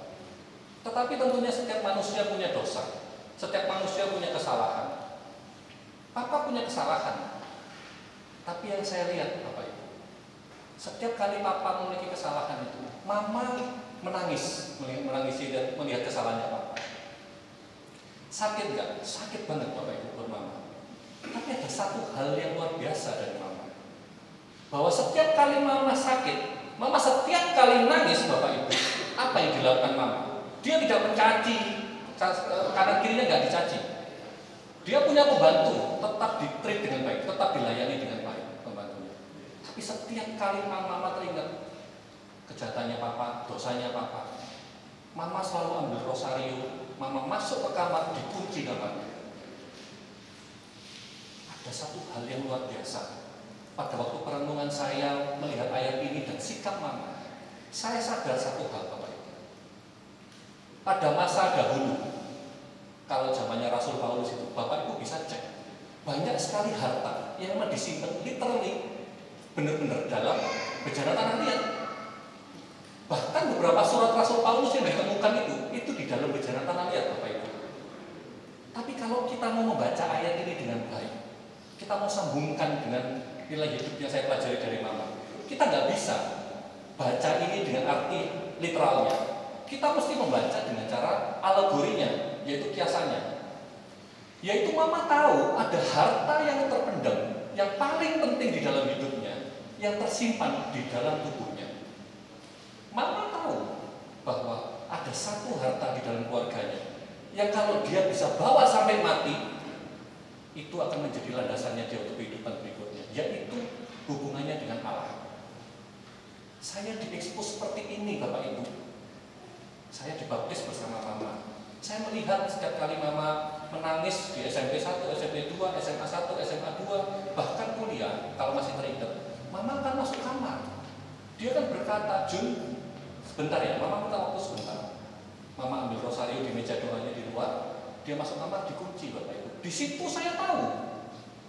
Tetapi tentunya setiap manusia punya dosa, setiap manusia punya kesalahan. Papa punya kesalahan, tapi yang saya lihat Bapak Ibu, setiap kali papa memiliki kesalahan itu, mama menangis melihat kesalahannya papa. Sakit nggak? Sakit banget Bapak Ibu buat mama. Tapi ada satu hal yang luar biasa dari mama, bahwa setiap kali mama sakit, mama setiap kali nangis Bapak Ibu, apa yang dilakukan mama? Dia tidak mencaci, kanan kirinya nggak dicaci. Dia punya pembantu, tetap di-treat dengan baik, tetap dilayani dengan baik pembantunya. Tapi setiap kali mama teringat kejahatannya papa, dosanya papa, mama selalu ambil rosario, mama masuk ke kamar, dikunci kamarnya. Ada satu hal yang luar biasa. Pada waktu perenungan saya melihat ayat ini dan sikap mama, saya sadar satu hal Bapak Ibu. Pada masa dahulu, kalau zamannya Rasul Paulus itu, Bapak Ibu bisa cek, banyak sekali harta yang disimpan literally benar-benar dalam bejana tanah liat. Bahkan beberapa surat Rasul Paulus yang ditemukan itu di dalam bejana tanah liat Bapak Ibu. Tapi kalau kita mau membaca ayat ini dengan baik, kita mau sambungkan dengan nilai hidup yang saya pelajari dari mama, kita nggak bisa baca ini dengan arti literalnya. Kita mesti membaca dengan cara alegorinya, yaitu kiasannya. Yaitu mama tahu ada harta yang terpendam, yang paling penting di dalam hidupnya, yang tersimpan di dalam tubuhnya. Mama tahu bahwa ada satu harta di dalam keluarganya, yang kalau dia bisa bawa sampai mati, itu akan menjadi landasannya dia untuk kehidupan berikutnya, yaitu hubungannya dengan Allah. Saya diekspos seperti ini Bapak Ibu. Saya dibaptis bersama mama. Saya melihat setiap kali mama menangis di SMP 1, SMP 2, SMA 1, SMA 2, bahkan kuliah kalau masih terikat, mama akan masuk kamar. Dia kan berkata, Jun, sebentar ya, mama minta waktu sebentar. Mama ambil rosario di meja doanya di luar, dia masuk kamar dikunci Bapak Ibu. Di situ saya tahu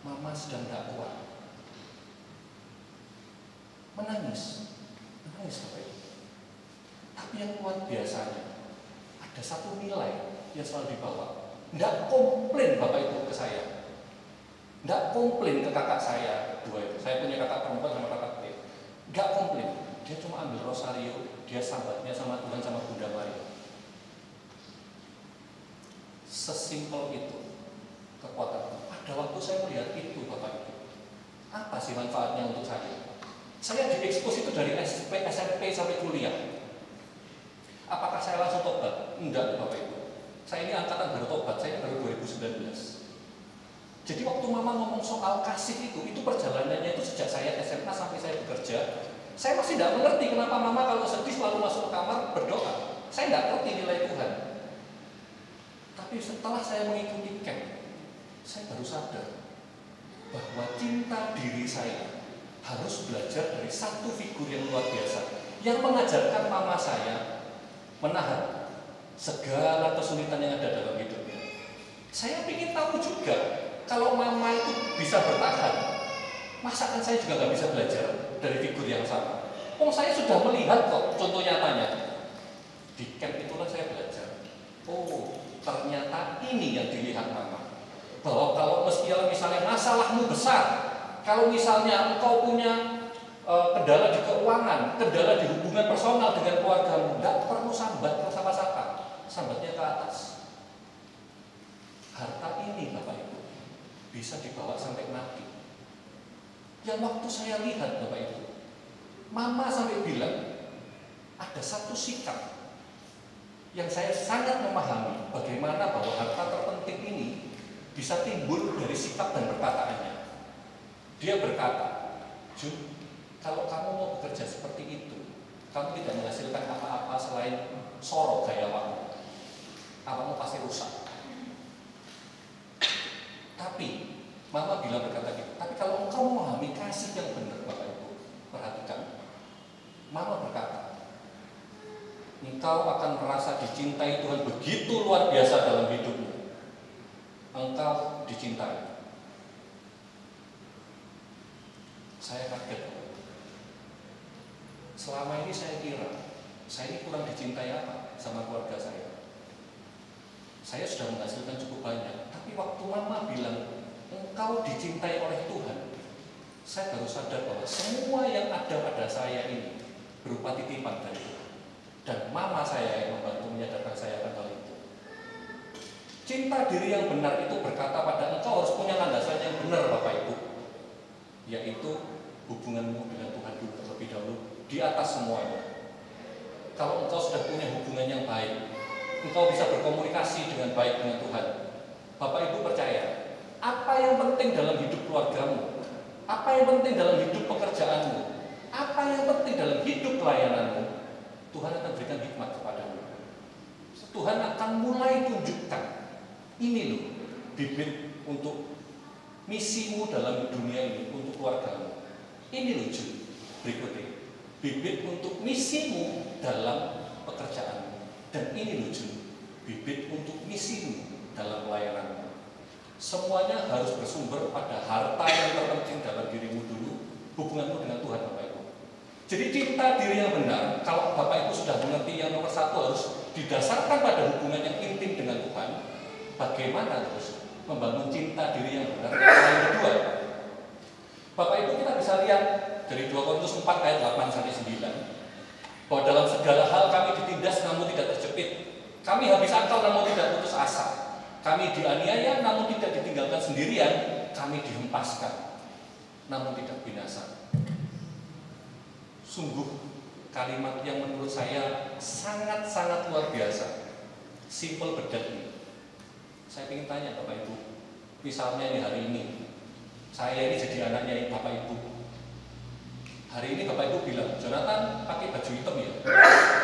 mama sedang tidak kuat. Menangis Bapak Ibu. Tapi yang luar biasanya, ada satu nilai yang selalu dibawa. Tidak komplain Bapak Ibu ke saya. Tidak komplain ke kakak saya dua itu. Saya punya kakak perempuan sama kakak B. Tidak komplain. Dia cuma ambil rosario, dia sambatnya sama Tuhan sama Bunda Maria. Sesimpel itu kekuatan. Pada waktu saya melihat itu Bapak Ibu, apa sih manfaatnya untuk saya? Saya diekspos itu dari SMP sampai kuliah. Apakah saya langsung tobat? Enggak Bapak Ibu. Saya ini angkatan baru tobat, saya baru 2019. Jadi waktu mama ngomong soal kasih itu perjalanannya itu sejak saya SMA sampai saya bekerja. Saya masih tidak mengerti kenapa mama kalau sedih selalu masuk ke kamar berdoa. Saya tidak ngerti nilai Tuhan. Tapi setelah saya mengikuti camp, saya baru sadar bahwa cinta diri saya harus belajar dari satu figur yang luar biasa yang mengajarkan mama saya menahan segala kesulitan yang ada dalam hidupnya. Saya ingin tahu juga, kalau mama itu bisa bertahan, masa kan saya juga nggak bisa belajar dari figur yang sama? Oh, saya sudah melihat kok contoh nyatanya. Di camp itulah saya belajar. Oh, ternyata ini yang dilihat mama. Bahwa kalau misalnya masalahmu besar, kalau misalnya engkau punya kendala di keuangan, kendala di hubungan personal dengan keluargamu, tidak perlu sambat ke siapa-siapa, sambatnya ke atas. Harta ini Bapak Ibu bisa dibawa sampai mati. Yang waktu saya lihat Bapak Ibu, mama sampai bilang ada satu sikap yang saya sangat memahami bagaimana bahwa harta terpenting ini bisa timbul dari sikap dan perkataannya. Dia berkata, Jun, kalau kamu mau bekerja seperti itu, kamu tidak menghasilkan apa-apa selain sorok gaya kamu. Kamu pasti rusak. Tapi, mama bilang berkata gitu. Tapi kalau engkau memahami kasih yang benar, Bapak Ibu, perhatikan. Mama berkata, engkau akan merasa dicintai Tuhan begitu luar biasa dalam hidupmu. Engkau dicintai. Saya kaget. Selama ini saya kira saya ini kurang dicintai apa sama keluarga saya. Saya sudah menghasilkan cukup banyak, tapi waktu mama bilang engkau dicintai oleh Tuhan, saya baru sadar bahwa semua yang ada pada saya ini berupa titipan dari Tuhan. Dan mama saya yang membantu menyadarkan saya akan hal itu. Cinta diri yang benar itu berkata pada engkau harus punya landasan yang benar Bapak Ibu, yaitu hubunganmu dengan Tuhan dulu terlebih dahulu di atas semuanya. Kalau engkau sudah punya hubungan yang baik, engkau bisa berkomunikasi dengan baik dengan Tuhan. Bapak Ibu percaya, apa yang penting dalam hidup keluargamu, apa yang penting dalam hidup pekerjaanmu, apa yang penting dalam hidup pelayananmu, Tuhan akan berikan hikmat kepadamu. Tuhan akan mulai tunjukkan, ini loh bibit untuk misimu dalam dunia ini, untuk keluargamu. Ini loh berikutnya, bibit untuk misimu dalam pekerjaanmu. Dan ini loh bibit untuk misimu dalam pelayananmu. Semuanya harus bersumber pada harta yang terpenting dalam dirimu dulu, hubunganmu dengan Tuhan Bapak Ibu. Jadi cinta diri yang benar, kalau Bapak Ibu sudah mengerti yang nomor satu harus didasarkan pada hubungan yang intim dengan Tuhan. Bagaimana terus membangun cinta diri yang benar? Yang kedua, Bapak Ibu kita bisa lihat dari 2 Korintus 4 ayat 8 sampai 9, bahwa dalam segala hal kami ditindas namun tidak terjepit, kami habis akal namun tidak putus asa, kami dianiaya namun tidak ditinggalkan sendirian, kami dihempaskan namun tidak binasa. Sungguh kalimat yang menurut saya sangat-sangat luar biasa, simple bedat ini. Saya ingin tanya Bapak Ibu, Misalnya ini hari ini, saya ini jadi anaknya Bapak Ibu. Hari ini Bapak Ibu bilang, Jonathan pakai baju hitam ya?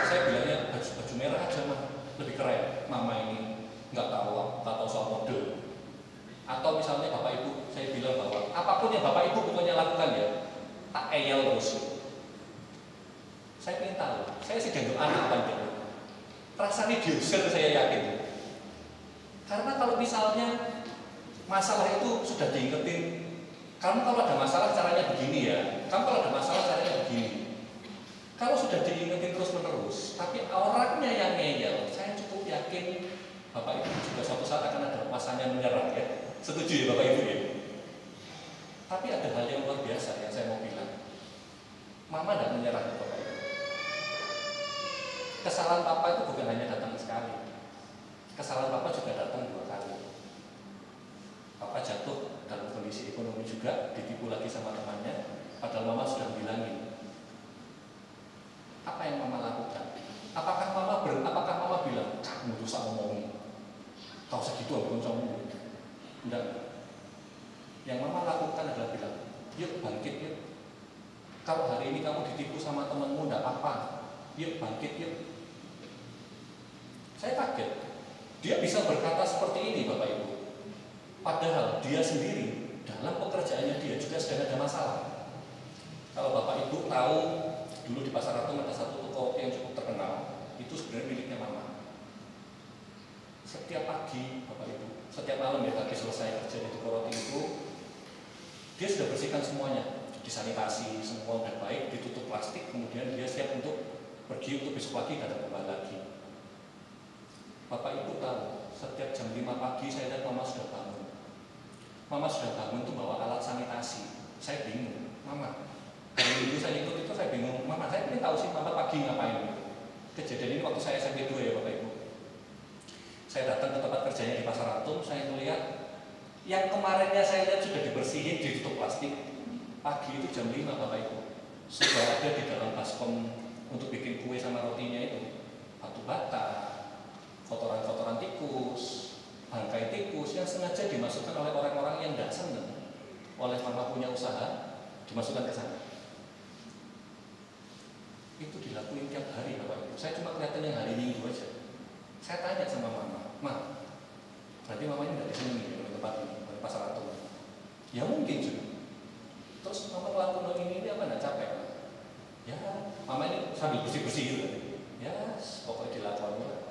Saya bilangnya baju merah aja mah, lebih keren. Mama ini nggak tahu soal mode. Atau misalnya Bapak Ibu, saya bilang bahwa apapun yang Bapak Ibu pokoknya lakukan ya, tak eyal terus. Saya ingin tahu, saya sih gendong anak panjang. Rasanya diusir saya yakin. Karena kalau misalnya masalah itu sudah diingetin, kamu kalau ada masalah caranya begini ya, kamu kalau ada masalah caranya begini. Kalau sudah diingetin terus menerus, tapi orangnya yang ngeyel, saya cukup yakin Bapak Ibu juga suatu saat akan ada masanya menyerah ya. Setuju ya Bapak Ibu ya? Tapi ada hal yang luar biasa yang saya mau bilang. Mama tidak menyerah Bapak Ibu. Kesalahan Papa itu bukan hanya datang sekali. Kesalahan Papa juga datang 2 kali. Papa jatuh dalam kondisi ekonomi juga, ditipu lagi sama temannya, padahal Mama sudah bilangin. Apa yang Mama lakukan? Apakah Mama bilang, kamu rusak ngomongin, kau segitu aku kamu? Enggak. Yang Mama lakukan adalah bilang, yuk bangkit yuk. Kalau hari ini kamu ditipu sama temanmu, enggak apa-apa. Yuk bangkit yuk. Saya kaget. Dia bisa berkata seperti ini Bapak Ibu. Padahal dia sendiri dalam pekerjaannya dia juga sedang ada masalah. Kalau Bapak Ibu tahu, dulu di Pasar Atom ada satu toko yang cukup terkenal, itu sebenarnya miliknya Mama. Setiap pagi Bapak Ibu, setiap malam ya pagi selesai kerja di toko roti itu, dia sudah bersihkan semuanya, disanitasi, semua udah baik, ditutup plastik, kemudian dia siap untuk pergi untuk besok pagi datang kembali lagi. Bapak Ibu tahu, setiap jam 5 pagi saya lihat Mama sudah bangun. Mama sudah bangun tuh bawa alat sanitasi. Saya bingung, Mama. Dari dulu saya ikut itu saya bingung, Mama saya ingin tahu sih Mama pagi ngapain. Kejadian ini waktu saya SMP 2 ya Bapak Ibu. Saya datang ke tempat kerjanya di Pasar Atom, saya melihat yang kemarinnya saya lihat sudah dibersihin, ditutup plastik. Pagi itu jam 5 Bapak Ibu. Sudah ada di dalam baskom untuk bikin kue sama rotinya itu batu bata, kotoran-kotoran tikus, bangkai tikus yang sengaja dimasukkan oleh orang-orang yang tidak senang oleh Mama punya usaha, dimasukkan ke sana. Itu dilakuin tiap hari Bapak Ibu. Saya cuma kelihatan yang hari Minggu aja. Saya tanya sama Mama, Ma, berarti Mama ini tidak disenangi di tempat ini, di Pasar Atom? Ya mungkin juga. Terus Mama ngelakuin ini apa tidak capek? Ya, Mama ini sambil bersih-bersih gitu. Ya, pokoknya dilakukan.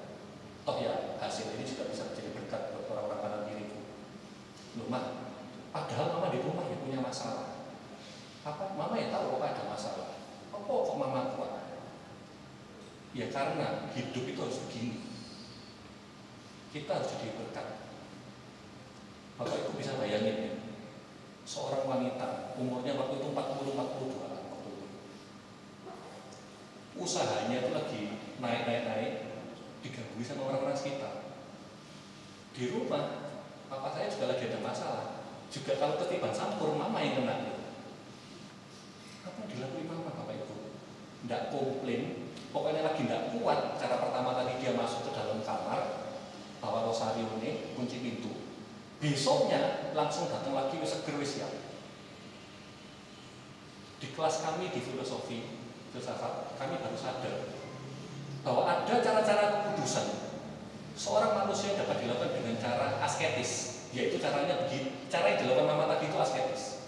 Toh ya, hasil ini juga bisa menjadi berkat buat orang-orang kanan kiriku. Loh Ma, padahal Mama di rumah ya punya masalah. Apa? Mama ya tahu kok ada masalah. Apa kok Mama kuat? Ya karena hidup itu harus begini. Kita harus jadi berkat. Bapak Ibu bisa bayangin ya, seorang wanita umurnya waktu itu 40-42 waktu itu. Usahanya itu lagi naik, diganggu sama orang-orang sekitar. Di rumah, papa saya juga lagi ada masalah. Juga kalau ketiban campur, Mama yang kena. Apa yang dilakukan Mama, Bapak Ibu? Tidak komplain, pokoknya lagi tidak kuat. Cara pertama tadi dia masuk ke dalam kamar, bawa rosario ini, kunci pintu. Besoknya langsung datang lagi seger wis siap. Di kelas kami di filosofi filsafat, kami baru sadar bahwa ada cara-cara kekudusan. Seorang manusia dapat dilakukan dengan cara asketis, yaitu caranya begini. Cara yang dilakukan Mama tadi itu asketis.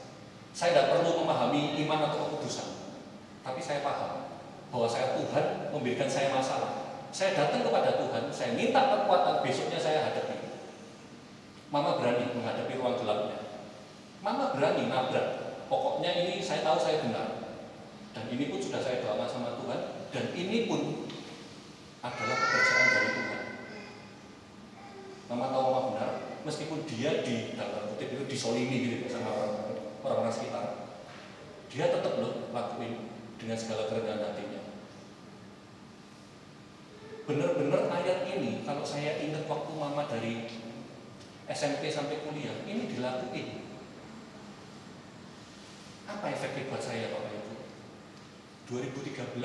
Saya tidak perlu memahami iman atau kekudusan, tapi saya paham bahwa Tuhan memberikan saya masalah. Saya datang kepada Tuhan, saya minta kekuatan, besoknya saya hadapi. Mama berani menghadapi ruang gelapnya. Mama berani nabrak. Pokoknya ini saya tahu saya benar. Dan ini pun sudah saya doakan sama Tuhan. Dan ini pun adalah pekerjaan dari Tuhan. Mama tahu Mama benar, meskipun dia di dalam kutip itu disolimi gitu sama orang-orang sekitar. Dia tetap loh lakuin dengan segala kerendahan hatinya. Benar-benar ayat ini, kalau saya ingat waktu Mama dari SMP sampai kuliah, ini dilakuin. Apa efeknya buat saya Bapak Ibu? 2013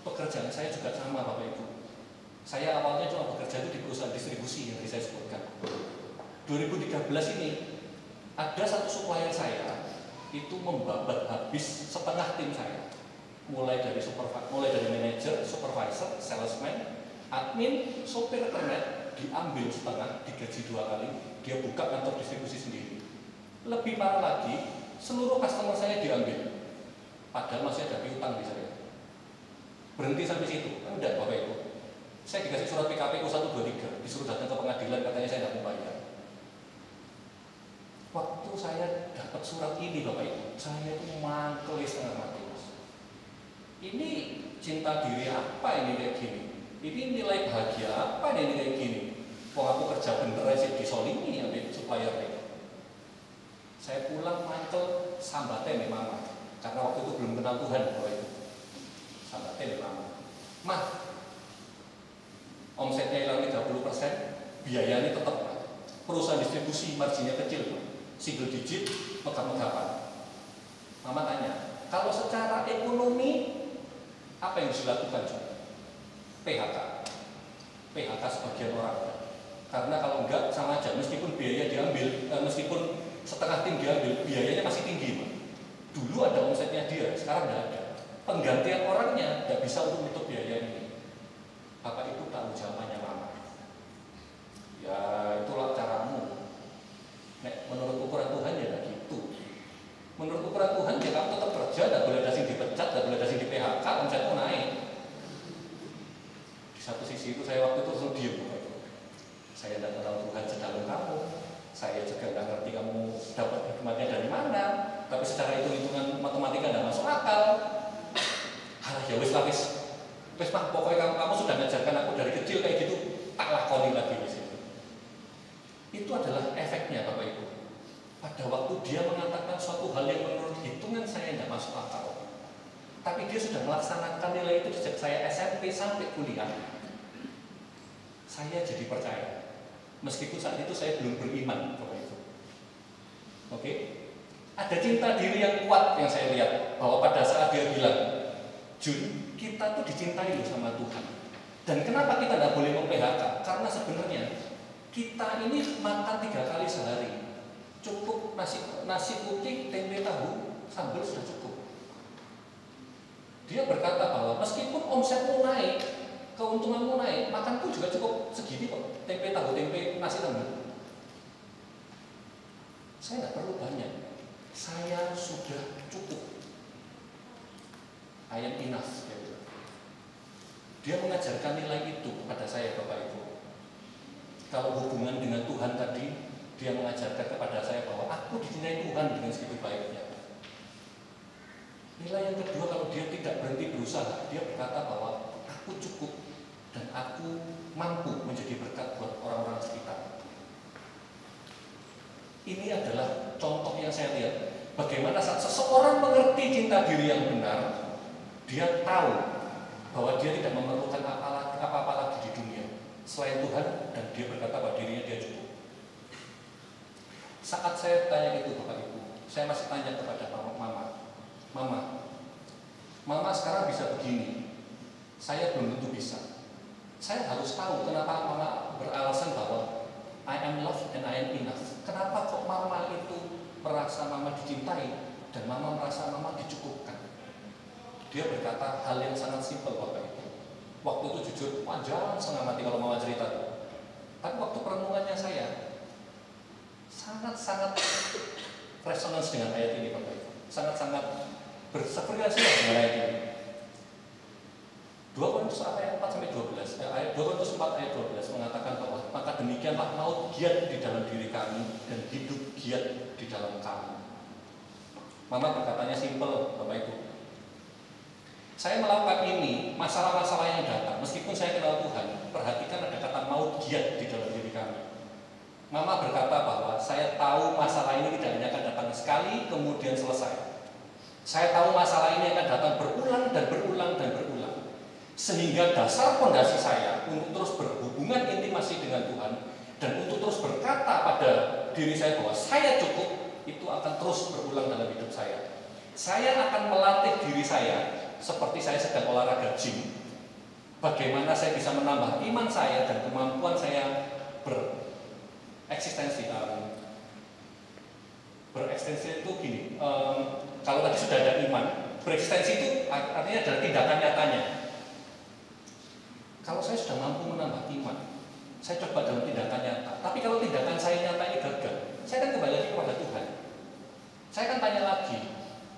pekerjaan saya juga sama Bapak Ibu. Saya awalnya cuma bekerja itu di perusahaan distribusi yang tadi saya sebutkan. 2013 ini ada satu supplier saya itu membabat habis setengah tim saya, mulai dari manajer, supervisor, salesman, admin, sopir kernet, diambil setengah, digaji 2 kali, dia buka kantor distribusi sendiri. Lebih parah lagi, seluruh customer saya diambil, padahal masih ada piutang di saya. Berhenti sampai situ, enggak Bapak Ibu. Saya dikasih surat PKPU 123, disuruh datang ke pengadilan, katanya saya tidak mau bayar. Waktu saya dapat surat ini Bapak Ibu, saya itu mangkel setengah mati. Ini cinta diri apa ini kayak gini? Ini nilai bahagia apa ini kayak gini? Kok aku kerja bener aja disolimi sampai supplier ini. Saya pulang mangkel sambatnya nih mama, karena waktu itu belum kenal Tuhan Bapak Ibu. Sambatnya nih mama, mah omsetnya hilang 30%, biayanya tetap, perusahaan distribusi marginnya kecil, single digit, megap-megapan. Mama tanya, kalau secara ekonomi apa yang harus dilakukan? PHK sebagian orang. Karena kalau enggak sama aja, meskipun biaya diambil, meskipun setengah tim diambil, biayanya masih tinggi, Pak. Dulu ada omsetnya dia, sekarang enggak ada. Penggantian orangnya enggak bisa untuk menutup biaya ini. Bapak Ibu tahu jawabannya Mama. Ya itulah caramu. Menurut ukuran Tuhan ya enggak gitu. Menurut ukuran Tuhan ya kamu tetap kerja, enggak boleh ada yang dipecat, enggak boleh ada yang di PHK, omsetmu naik. Di satu sisi itu saya waktu itu langsung diem. Saya tidak kenal Tuhan sedalam kamu. Saya juga nggak ngerti kamu dapat hikmatnya dari mana. Tapi secara hitung-hitungan matematika tidak masuk akal. Ya wis lah wis. Wis Pak, pokoknya kamu sudah ngajarkan aku dari kecil kayak gitu, tak lakoni lagi di situ. Itu adalah efeknya Bapak Ibu. Pada waktu dia mengatakan suatu hal yang menurut hitungan saya tidak masuk akal, tapi dia sudah melaksanakan nilai itu sejak saya SMP sampai kuliah, saya jadi percaya. Meskipun saat itu saya belum beriman Bapak Ibu. Oke? Ada cinta diri yang kuat yang saya lihat, bahwa pada saat dia bilang, Jun, kita tuh dicintai loh sama Tuhan. Dan kenapa kita tidak boleh mem-PHK? Karena sebenarnya kita ini makan 3 kali sehari. Cukup nasi putih, tempe tahu, sambal sudah cukup. Dia berkata bahwa meskipun omsetmu naik, keuntunganmu naik, makanku juga cukup segini kok. Tempe tahu, tempe nasi sambal. Saya nggak perlu banyak. Saya sudah cukup. I am enough. Gitu. Dia mengajarkan nilai itu kepada saya Bapak Ibu. Kalau hubungan dengan Tuhan tadi, dia mengajarkan kepada saya bahwa aku dicintai Tuhan dengan segitu baiknya. Nilai yang kedua, kalau dia tidak berhenti berusaha, dia berkata bahwa aku cukup dan aku mampu menjadi berkat buat orang-orang sekitar. Ini adalah contoh yang saya lihat bagaimana saat seseorang mengerti cinta diri yang benar, dia tahu bahwa dia tidak memerlukan apa-apa lagi di dunia selain Tuhan, dan dia berkata bahwa dirinya dia cukup. Saat saya tanya itu Bapak Ibu, saya masih tanya kepada Mama sekarang bisa begini, saya belum tentu bisa. Saya harus tahu kenapa Mama beralasan bahwa I am loved and I am enough. Kenapa kok Mama itu merasa Mama dicintai dan Mama merasa Mama dicukupkan? Dia berkata hal yang sangat simpel Bapak Ibu. Waktu itu jujur panjang setengah mati kalau Mama cerita. Tapi waktu perenungannya saya sangat-sangat resonans dengan ayat ini Bapak Ibu. Sangat-sangat bersefrekuensi dengan ayat ini. 2 Korintus ayat 4 sampai 12. Ayat 2 Korintus 4 ayat 12 mengatakan bahwa maka demikianlah maut giat di dalam diri kami dan hidup giat di dalam kami. Mama berkatanya simpel Bapak Ibu. Saya melakukan ini, masalah-masalah yang datang, meskipun saya kenal Tuhan, perhatikan ada kata maut giat di dalam diri kami. Mama berkata bahwa saya tahu masalah ini tidak hanya akan datang sekali, kemudian selesai. Saya tahu masalah ini akan datang berulang dan berulang dan berulang. Sehingga dasar fondasi saya untuk terus berhubungan intimasi dengan Tuhan, dan untuk terus berkata pada diri saya bahwa saya cukup, itu akan terus berulang dalam hidup saya. Saya akan melatih diri saya seperti saya sedang olahraga gym. Bagaimana saya bisa menambah iman saya dan kemampuan saya bereksistensi, Berekstensi itu gini, kalau tadi sudah ada iman, berekstensi itu artinya adalah tindakan nyatanya. Kalau saya sudah mampu menambah iman, saya coba dalam tindakan nyata. Tapi kalau tindakan saya nyata ini gagal, saya akan kembali lagi kepada Tuhan. Saya akan tanya lagi,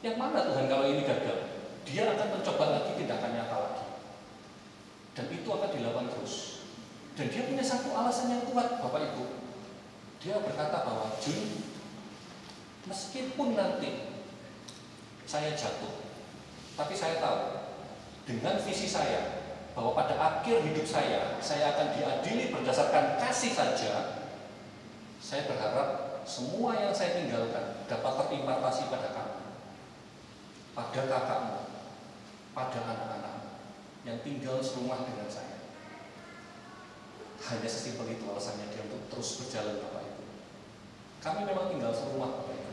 yang mana Tuhan kalau ini gagal? Dia akan mencoba lagi tindakan nyata lagi. Dan itu akan dilakukan terus. Dan dia punya satu alasan yang kuat, Bapak Ibu. Dia berkata bahwa, Jun, meskipun nanti saya jatuh, tapi saya tahu dengan visi saya bahwa pada akhir hidup saya akan diadili berdasarkan kasih saja. Saya berharap semua yang saya tinggalkan dapat terimpartasi pada kamu, pada kakakmu, pada anak-anak yang tinggal serumah dengan saya. Hanya sesimpel itu alasannya dia untuk terus berjalan, Bapak Ibu. Kami memang tinggal serumah, Bapak Ibu.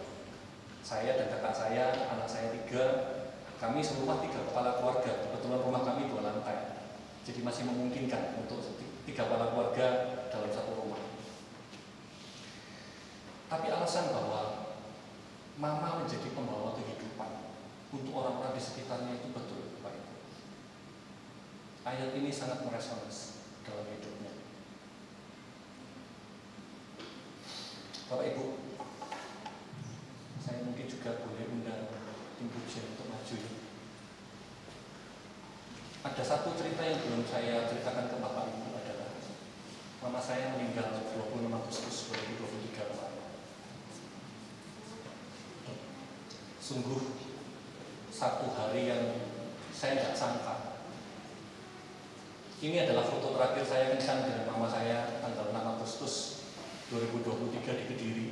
Saya dan kakak saya, anak saya 3, kami serumah 3 kepala keluarga. Kebetulan rumah kami 2 lantai, jadi masih memungkinkan untuk 3 kepala keluarga dalam satu rumah. Tapi alasan bahwa Mama menjadi pembawa kehidupan untuk orang-orang di sekitarnya itu betul, Bapak Ibu. Ayat ini sangat meresonans dalam hidupnya. Bapak Ibu, saya mungkin juga boleh undang tim pujian untuk maju. Ada satu cerita yang belum saya ceritakan ke Bapak Ibu adalah mama saya meninggal 26 Agustus 2023 kemarin. Sungguh satu hari yang saya tidak sangka. Ini adalah foto terakhir saya kencan dengan mama saya tanggal 6 Agustus 2023 di Kediri.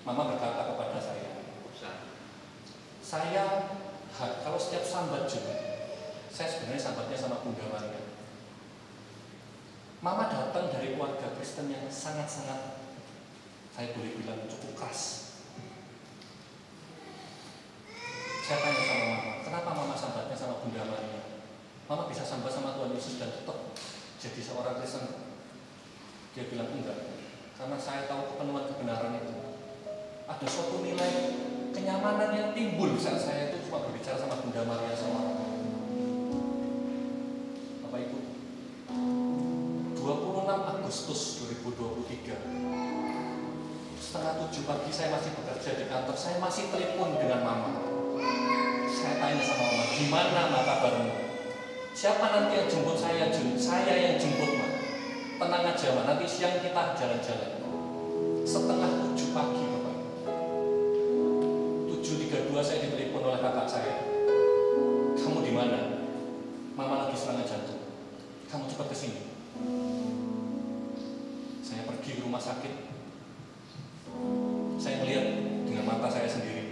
Mama berkata kepada saya kalau setiap sambat juga, saya sebenarnya sambatnya sama Bunda Maria. Mama datang dari keluarga Kristen yang sangat-sangat, saya boleh bilang cukup keras. Saya tanya sama Mama, kenapa Mama sambatnya sama Bunda Maria? Mama bisa sambat sama Tuhan Yesus dan tetap jadi seorang Kristen? Dia bilang enggak, karena saya tahu kepenuhan kebenaran itu. Ada suatu nilai kenyamanan yang timbul saat saya itu cuma berbicara sama Bunda Maria sama Bapak Ibu. 26 Agustus 2023 setengah 7 pagi saya masih bekerja di kantor. Saya masih telepon dengan Mama. Saya tanya sama Mama, gimana Ma kabarmu? Siapa nanti yang jemput saya, Jun? Saya yang jemput, Ma. Tenang aja, Ma, nanti siang kita jalan-jalan. Setengah 7 pagi, Bapak. 7.32 saya ditelepon oleh kakak saya. Kamu di mana? Mama lagi serangan jantung. Kamu cepat ke sini. Saya pergi ke rumah sakit. Saya melihat dengan mata saya sendiri,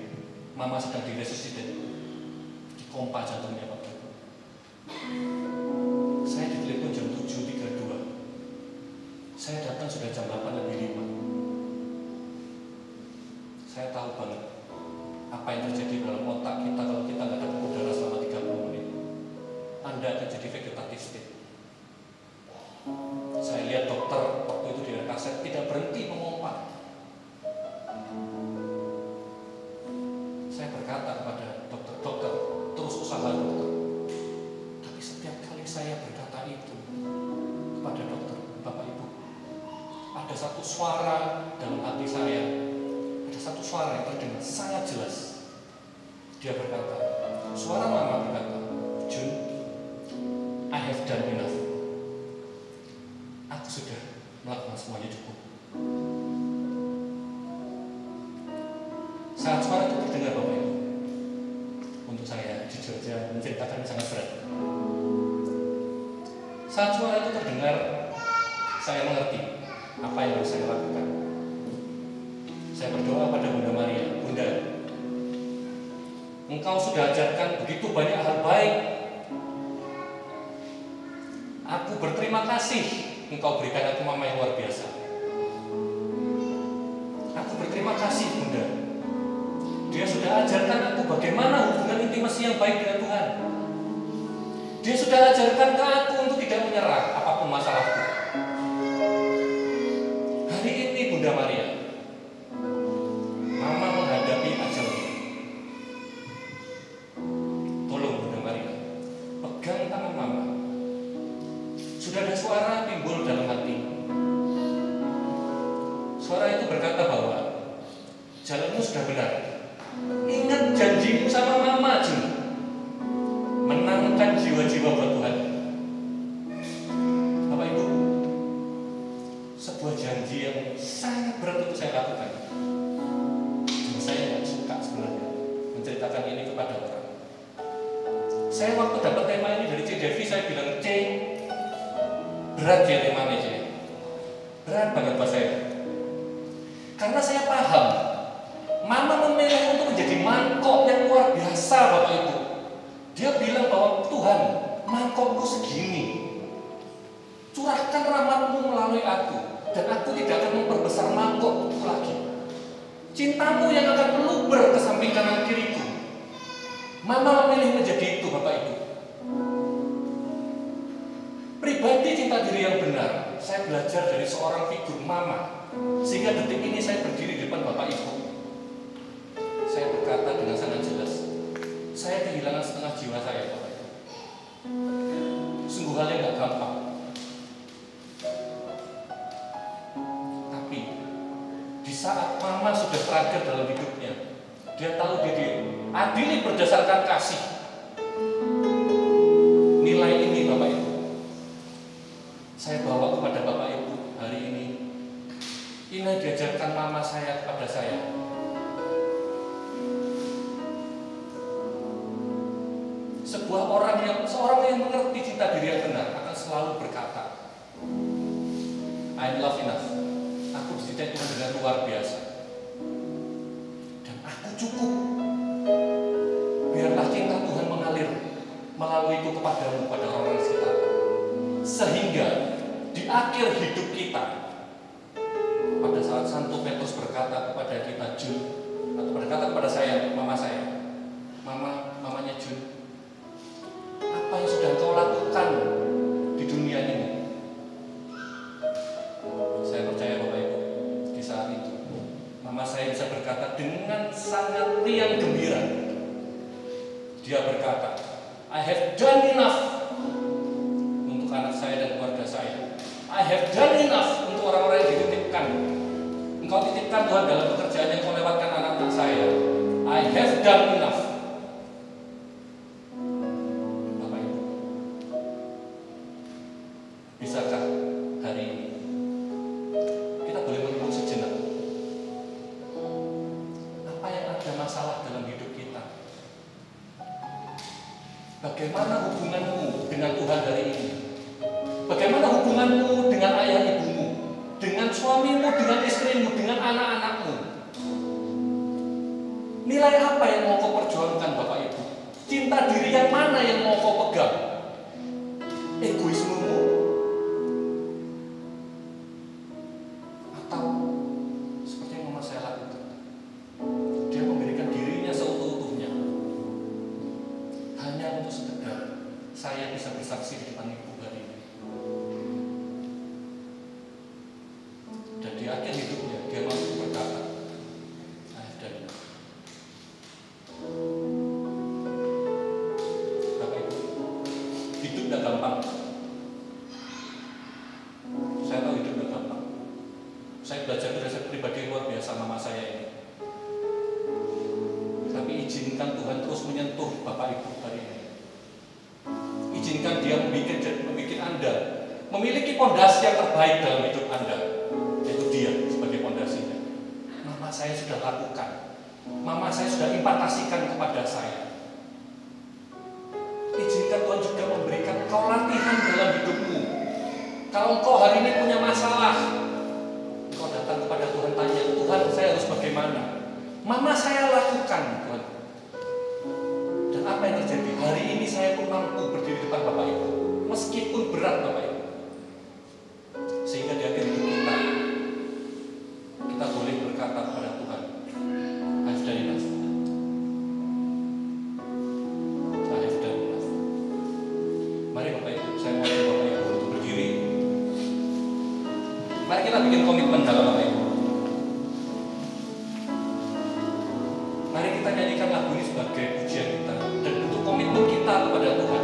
Mama sedang diresusitasi, dipompa jantungnya, Bapak. Saya ditelepon jam 7.32. Saya datang sudah jam 8:05. Saya tahu banget apa yang terjadi dalam otak kita kalau kita nggak dapat udara selama 30 menit. Anda akan jadi vegetative state. Saya lihat dokter waktu itu di kaset tidak berhenti memompa. Saya berkata kepada dokter, terus usaha dokter. Tapi setiap kali saya berkata itu kepada dokter, Bapak Ibu, ada satu suara dalam hati saya, ada satu suara yang terdengar sangat jelas. Dia berkata, suara Mama berkata, Jun, I have done enough. Aku sudah melakukan semuanya cukup. Saat suara itu terdengar, Bapak Ibu, untuk saya jujur saja menceritakan sangat berat. Saat suara itu terdengar, saya mengerti apa yang harus saya lakukan. Saya berdoa pada Bunda Maria, Bunda, Engkau sudah ajarkan begitu banyak hal baik. Aku berterima kasih Engkau berikan aku mama yang luar biasa. Aku berterima kasih, Bunda. Dia sudah ajarkan aku bagaimana hubungan intimasi yang baik dengan Tuhan. Dia sudah ajarkan ke aku untuk tidak menyerah apapun masalahku. Hari ini, Bunda Maria, berkata bahwa jalanmu sudah benar. Ingat janjimu sama mama, Jun. Menangkan jiwa-jiwa buat Tuhan. Bapak Ibu, sebuah janji yang sangat berat untuk saya lakukan. Dan saya nggak suka sebenarnya menceritakan ini kepada orang. Saya waktu dapat tema ini dari C. Devi, saya bilang, C, berat ya temanya, C. Berat banget buat saya. Karena saya paham, Mama memilih untuk menjadi mangkok yang luar biasa, Bapak Ibu. Dia bilang bahwa Tuhan, mangkokku segini. Curahkan rahmat-Mu melalui aku, dan aku tidak akan memperbesar mangkok itu lagi. Cinta-Mu yang akan meluber ke samping kanan kiriku. Mama memilih menjadi itu, Bapak Ibu. Pribadi cinta diri yang benar, saya belajar dari seorang figur mama, sehingga detik ini saya berdiri di depan Bapak Ibu. Saya berkata dengan sangat jelas, saya kehilangan setengah jiwa saya, Bapak Ibu. Sungguh hal yang gak gampang. Tapi di saat mama sudah terakhir dalam hidupnya, dia tahu dia diadili berdasarkan kasih. Nilai ini, Bapak Ibu, saya bawa kepada Bapak Ibu hari ini. Ini diajarkan mama saya kepada saya. Seorang yang mengerti cinta diri yang benar akan selalu berkata, I'm love enough. Aku dicintai Tuhan dengan luar biasa. Dan aku cukup. Biarlah cinta Tuhan mengalir melalui itu kepadamu, pada orang di sekitar. Sehingga di akhir hidup kita, pada saat Santo Petrus berkata kepada kita, Jun, atau berkata kepada saya, mamanya Jun, apa yang sudah kau lakukan di dunia ini? Saya percaya, Bapak Ibu, di saat itu mama saya bisa berkata dengan sangat riang gembira. Dia berkata, I have done enough untuk anak saya dan keluarga saya. I have done enough untuk orang-orang yang dititipkan. Engkau titipkan Tuhan dalam pekerjaan yang kau lewatkan anak-anak saya. I have done enough. Bapak Ibu, bisakah hari ini kita boleh merenung sejenak? Apa yang ada masalah dalam hidup kita? Bagaimana hubunganmu dengan Tuhan hari ini? Bagaimana hubunganmu dengan ayah ibumu, dengan suamimu, dengan istrimu, dengan anak-anakmu? Nilai apa yang mau kau perjuangkan, Bapak Ibu? Cinta diri yang mana yang mau kau pegang? Egoismemu? Atau seperti yang mama saya lakukan, dia memberikan dirinya seutuh-utuhnya hanya untuk sekedar saya bisa bersaksi di depan Ibu hari ini. Dan di akhir hidupnya dia mampu berkata, dan Bapak Ibu, hidup tidak gampang. Saya tahu hidup tidak gampang. Saya belajar dari pribadi luar biasa mama saya ini. Tapi izinkan Tuhan terus menyentuh Bapak Ibu hari ini. Izinkan dia membuat Anda memiliki pondasi yang terbaik dalam hidup Anda, yaitu dia sebagai pondasinya. Mama saya sudah lakukan, mama saya sudah impartasikan kepada saya. Izinkan Tuhan juga memberikan kau latihan dalam hidupmu. Kalau engkau hari ini punya masalah, engkau datang kepada Tuhan, tanya, Tuhan, saya harus bagaimana? Mama saya lakukan, Tuhan. Dan apa yang terjadi? Hari ini saya pun mampu berdiri di depan Bapak Ibu, meskipun berat, Bapak Ibu. Sehingga di akhir hidup kita boleh berkata kepada Tuhan, I've done enough. I've done enough. Mari Bapak Ibu, saya mau Bapak Ibu untuk berdiri. Mari kita bikin komitmen dalam Bapak Ibu. Mari kita nyanyikan lagu ini sebagai pujian kita dan untuk komitmen kita kepada Tuhan.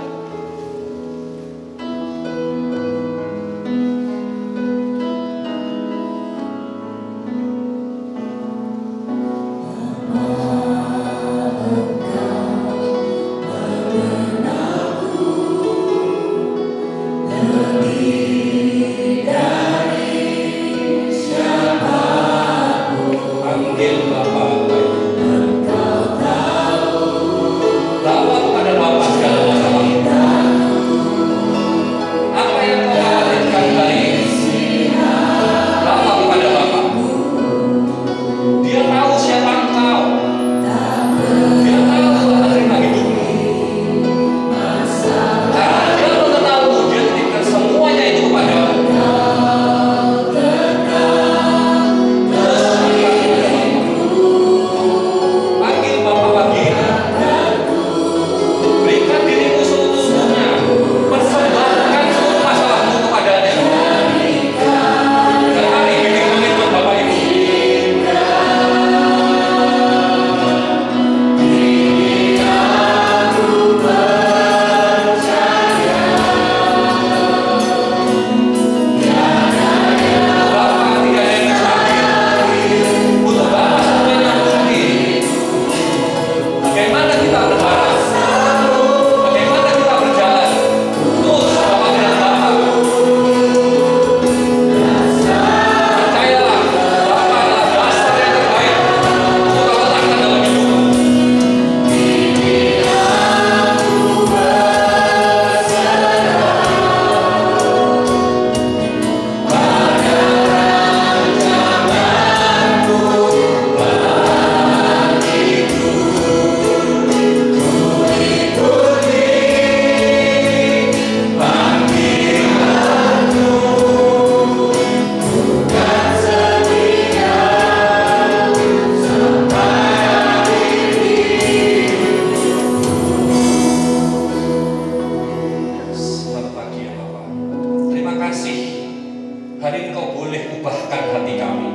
hari ini Engkau boleh ubahkan hati kami.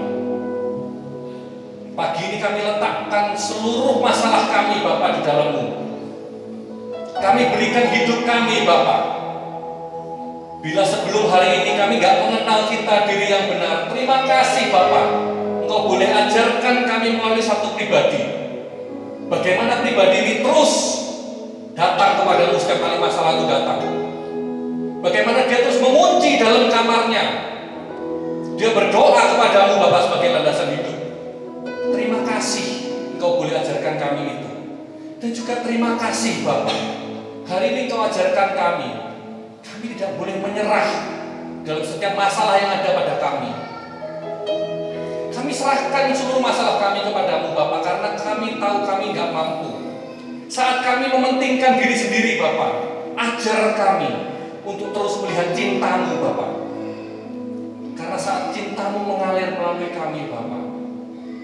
Pagi ini kami letakkan seluruh masalah kami Bapa di dalam-Mu. Kami berikan hidup kami Bapa. Bila sebelum hari ini kami gak mengenal kita diri yang benar, terima kasih Bapa. Engkau boleh ajarkan kami melalui satu pribadi. Bagaimana pribadi ini terus datang kepada-Mu setiap kali masalah itu datang. Bagaimana dia terus mengunci dalam kamarnya. Dia berdoa kepada-Mu Bapa sebagai landasan hidup. Terima kasih Engkau boleh ajarkan kami itu. Dan juga terima kasih Bapa. Hari ini Engkau ajarkan kami tidak boleh menyerah dalam setiap masalah yang ada pada kami. Kami serahkan seluruh masalah kami kepada-Mu Bapa, karena kami tahu kami gak mampu. Saat kami mementingkan diri sendiri Bapa, ajar kami untuk terus melihat cinta-Mu Bapa. Karena saat cinta-Mu mengalir melalui kami Bapa,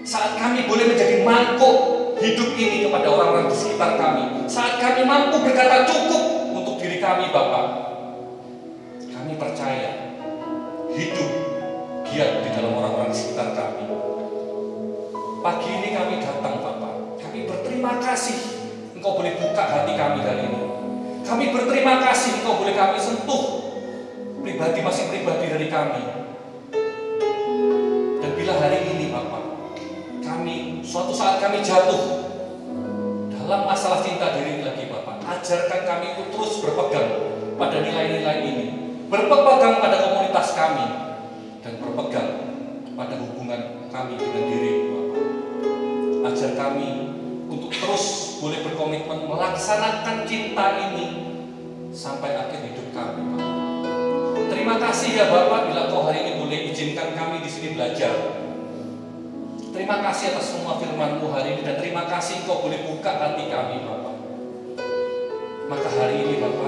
saat kami boleh menjadi mangkuk hidup ini kepada orang-orang di sekitar kami, saat kami mampu berkata cukup untuk diri kami Bapa, kami percaya hidup giat di dalam orang-orang di sekitar kami. Pagi ini kami datang Bapa, kami berterima kasih Engkau boleh buka hati kami hari ini. Kami berterima kasih Engkau boleh kami sentuh pribadi masing pribadi dari kami. Dan bila hari ini Bapa, kami suatu saat kami jatuh dalam masalah cinta diri lagi Bapa, ajarkan kami untuk terus berpegang pada nilai-nilai ini, berpegang pada komunitas kami, dan berpegang pada hubungan kami dengan diri Bapa. Ajar kami untuk terus boleh berkomitmen melaksanakan cinta ini sampai akhir hidup kami Bapa. Terima kasih ya Bapa bila Kau hari ini boleh izinkan kami di sini belajar. Terima kasih atas semua firman-Mu hari ini, dan terima kasih Kau boleh buka hati kami Bapa. Maka hari ini Bapa,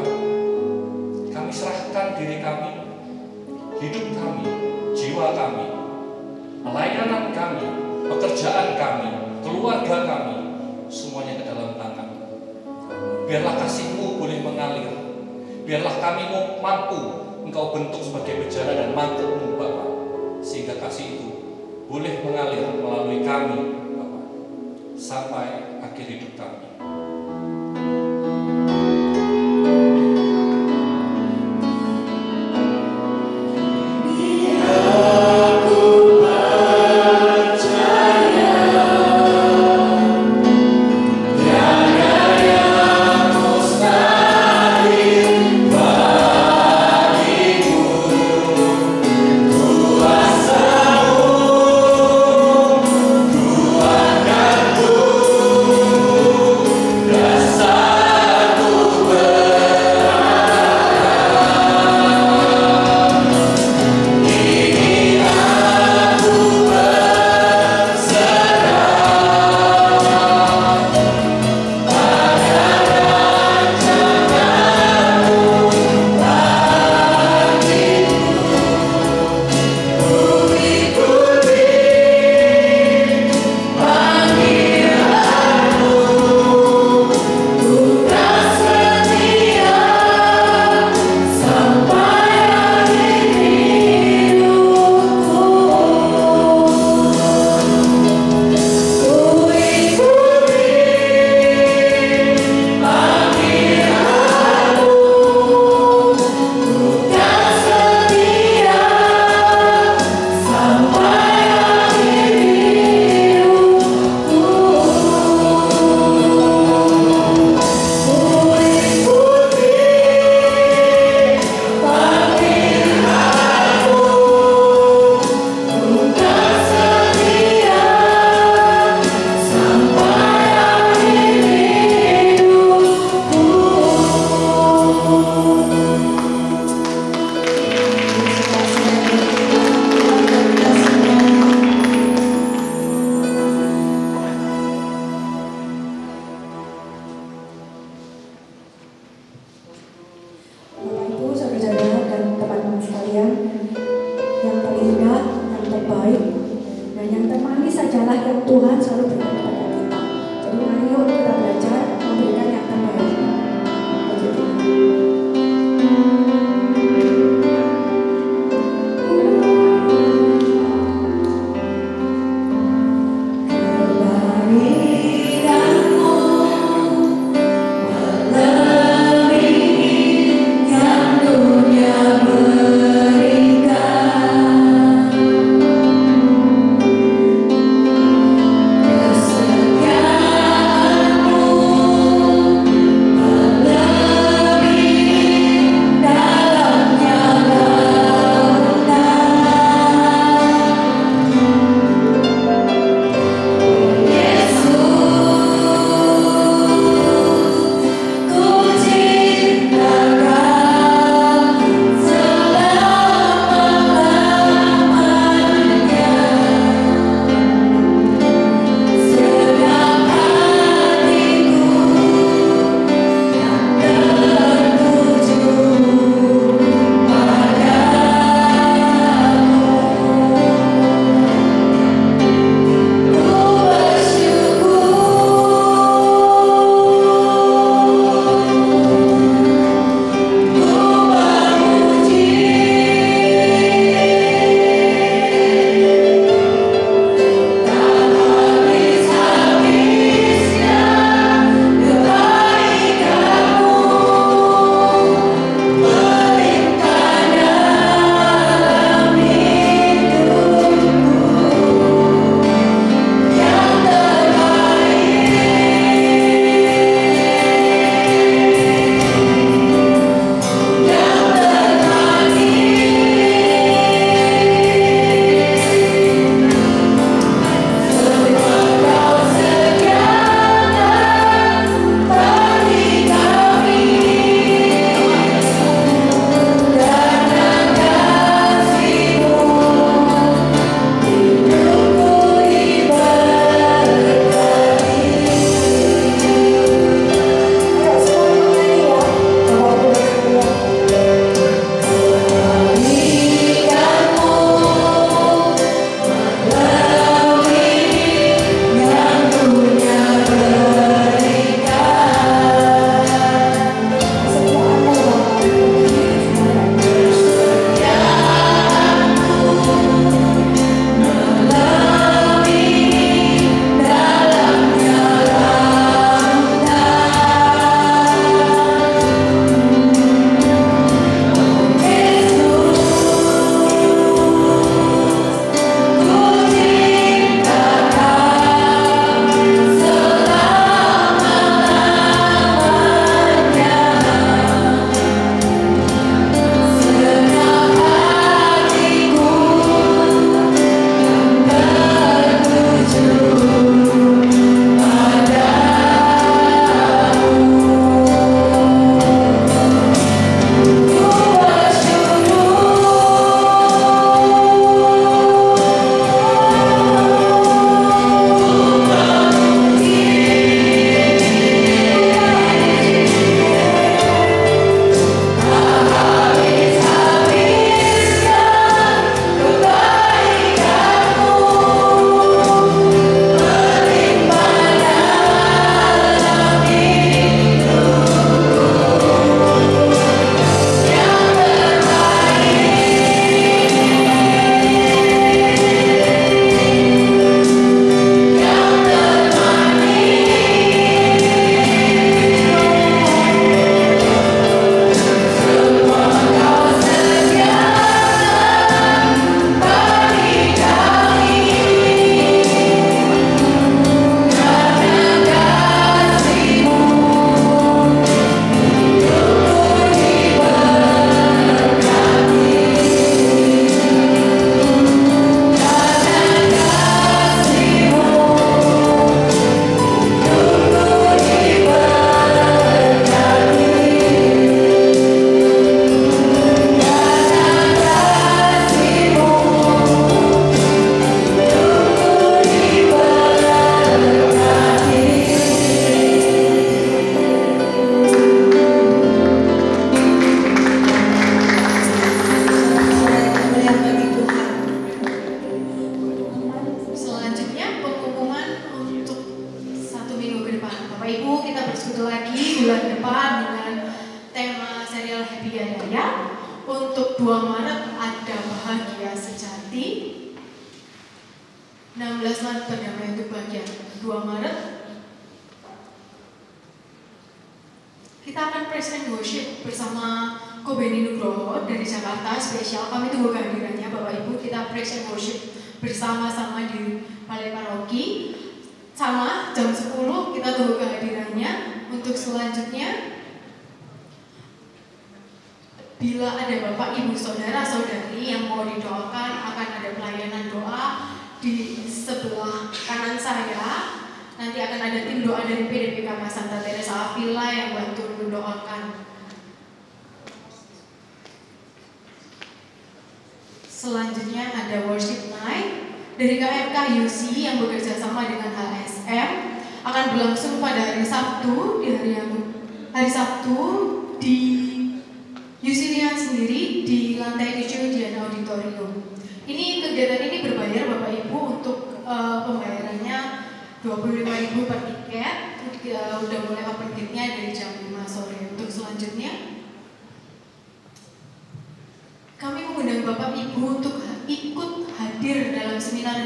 kami serahkan diri kami, hidup kami, jiwa kami, pelayanan kami, pekerjaan kami, keluarga kami, semuanya ke dalam tangan. Biarlah kasih-Mu boleh mengalir. Biarlah kami mampu Engkau bentuk sebagai bejana dan mangkuk-Mu Bapa, sehingga kasih itu boleh mengalir melalui kami Bapa, sampai akhir hidup kami. diberkati. 16 Maret Perdamaian untuk bagian 2 Maret. Kita akan praise and worship bersama Ko Beni Nugroho dari Jakarta spesial. Kami tunggu kehadirannya Bapak Ibu. Kita praise and worship bersama-sama di Balai Paroki. Sama jam 10 kita tunggu kehadirannya. Untuk selanjutnya, bila ada Bapak Ibu Saudara Saudari yang mau didoakan, akan ada pelayanan doa di sebelah kanan saya. Nanti akan ada tim doa dari PDPKK Santa Teresa Avila yang bantu mendoakan. Selanjutnya ada worship night dari KMK UC yang bekerja sama dengan HSM, akan berlangsung pada hari Sabtu hari Sabtu di UC-nya sendiri di lantai 7 di auditorium. Ini kegiatan ini berbayar Bapak Ibu. Untuk pembayarannya 25.000 per tiket. Udah mulai open gate-nya dari jam 5 sore. Untuk selanjutnya, kami mengundang Bapak Ibu untuk ikut hadir dalam seminar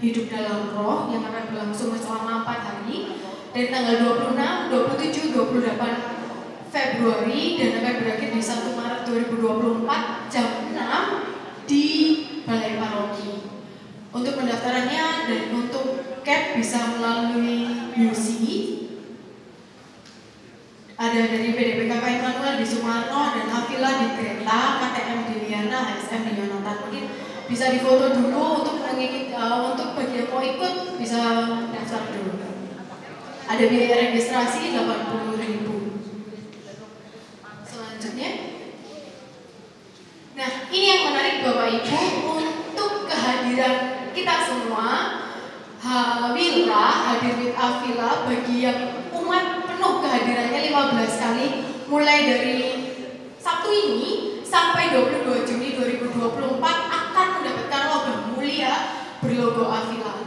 Hidup dalam Roh yang akan berlangsung selama 4 hari dari tanggal 26, 27, 28 Februari dan akan berakhir di 1 Maret 2024 jam 6 di Balai Paroki. Untuk pendaftarannya dan untuk CAP bisa melalui UC. Ada dari PDPKK Immanuel di Sumarno dan Avila di Greta, KTM di Liana, HSM di Yonatan. Mungkin bisa difoto dulu untuk untuk bagi yang mau ikut bisa daftar dulu. Ada biaya registrasi 80.000. Selanjutnya, nah ini yang menarik Bapak Ibu, untuk kehadiran kita semua. Wila hadir with Avila bagi yang umat penuh kehadirannya 15 kali mulai dari Sabtu ini sampai 22 Juni 2024 akan mendapatkan logam mulia berlogo Avila.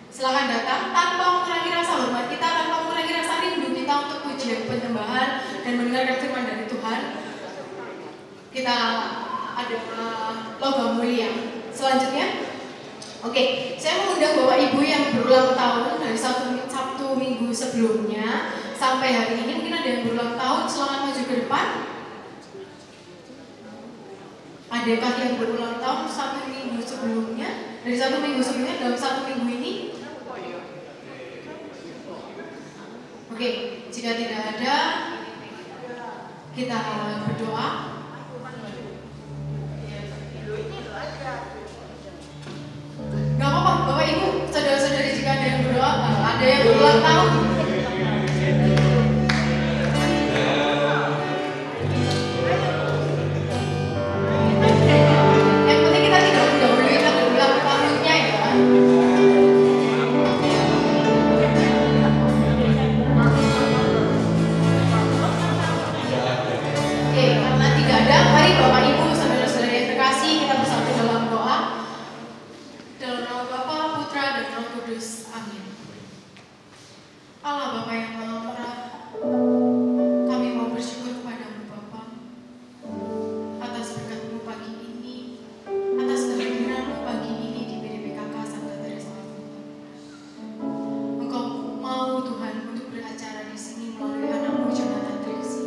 Silakan datang tanpa mengurangi rasa hormat kita, tanpa mengurangi rasa rindu kita untuk pujian penyembahan dan mendengarkan firman dari Tuhan. Kita ada logam mulia. Selanjutnya, oke, saya mengundang Bapak Ibu yang berulang tahun dari Sabtu minggu sebelumnya sampai hari ini. Mungkin ada yang berulang tahun, silakan maju ke depan. Adakah yang berulang tahun 1 minggu sebelumnya? Dari 1 minggu sebelumnya dalam 1 minggu ini? Oke, jika tidak ada, kita berdoa. Gak apa-apa, Bapak Ibu, saudara-saudari, jika ada yang berdoa, ada yang berulang tahun. Yang penting kita tidak mendahului tanggal ulang tahunnya ya. Oke, karena tidak ada, mari Bapak Ibu, saudara-saudari yang terkasih, kita bersatu dalam doa. Dalam nama Bapa, Putra, dan Roh Kudus. Amin. Allah Bapa yang Maha Murah, kami mau bersyukur kepadamu Bapa atas berkat-Mu pagi ini, atas kehadiran-Mu pagi ini di PDPKK Santa Teresa Avila. Engkau mau Tuhan untuk beracara di sini melalui anak-Mu Jonathan Triksi.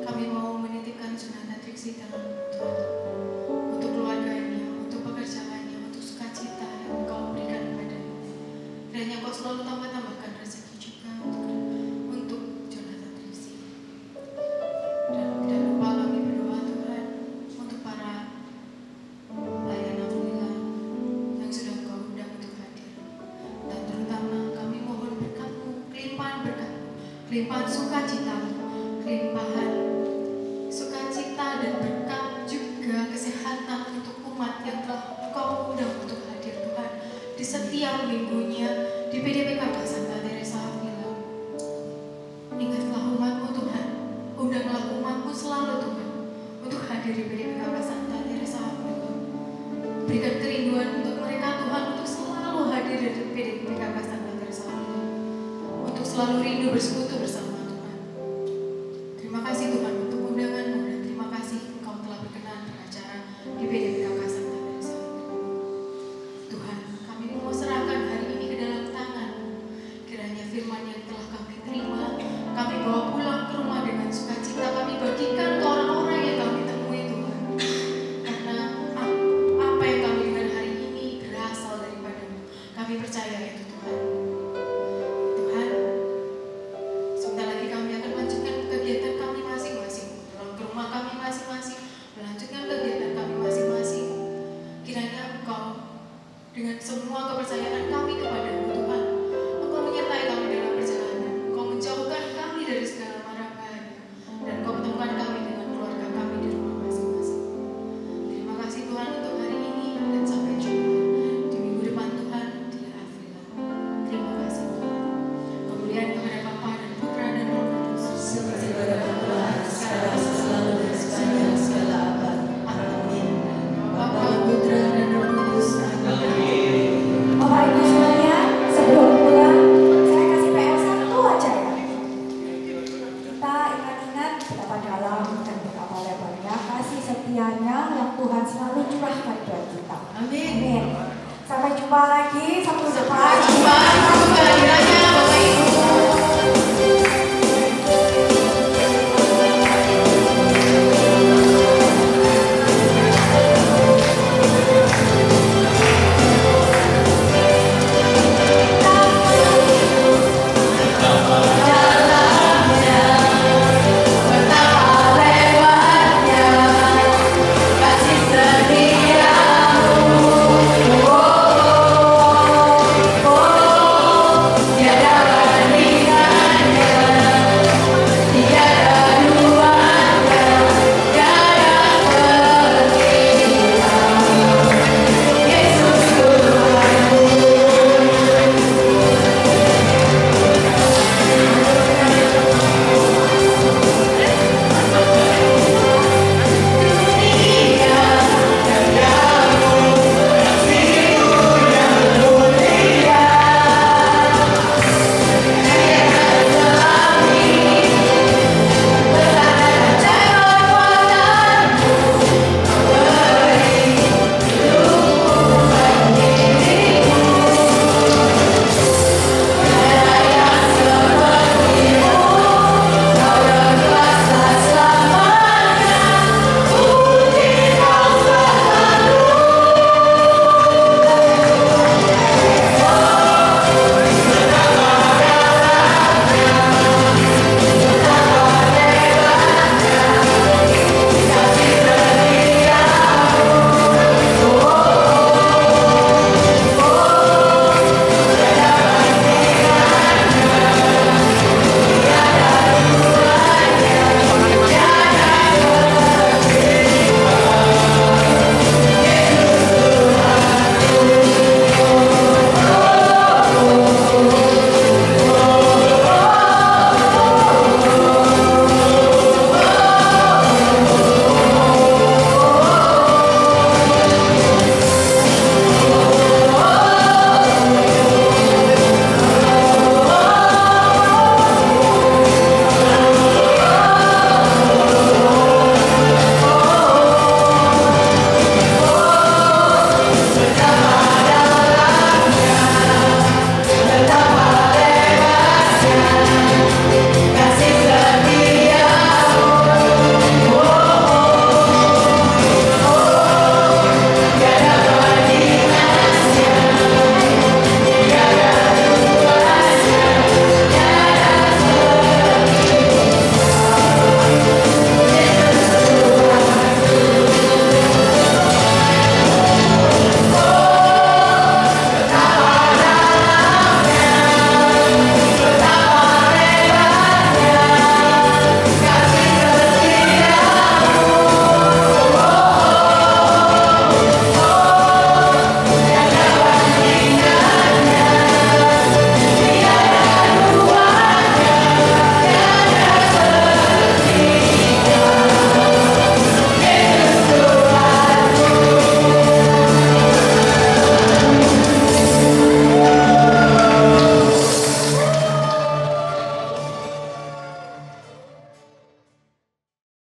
Kami mau menitipkan Jonathan Triksi dalam Tuhan, untuk keluarganya, untuk pekerjaannya, untuk sukacita yang Engkau berikan kepadanya. Dan yang Kau selalu tambah-tambahkan rezeki juga untuk Jonathan Triksi. Dan tidak lupa kami berdoa Tuhan untuk para pelayan Avila yang sudah Engkau undang untuk hadir. Dan terutama kami mohon berkat-Mu, kelimpahan berkat-Mu, kelimpahan sukacita-Mu, kelimpahan sukacita dan berkat juga kesehatan untuk umat yang telah Engkau undang untuk hadir Tuhan di setiap minggunya di PDPKK Santa Teresa Avila. Ingatlah umat-Mu Tuhan, undanglah umat-Mu selalu Tuhan untuk hadir di PDPKK Santa Teresa Avila. Berikan kerinduan untuk mereka Tuhan untuk selalu hadir di PDPKK Santa Teresa Avila, untuk selalu rindu bersekutu bersama Tuhan. Terima kasih Tuhan untuk undangan-Mu dan terima kasih Engkau telah berkenan beracara di PDPKK Santa Teresa Avila. jumpa lagi Sabtu depan. Sampai jumpa.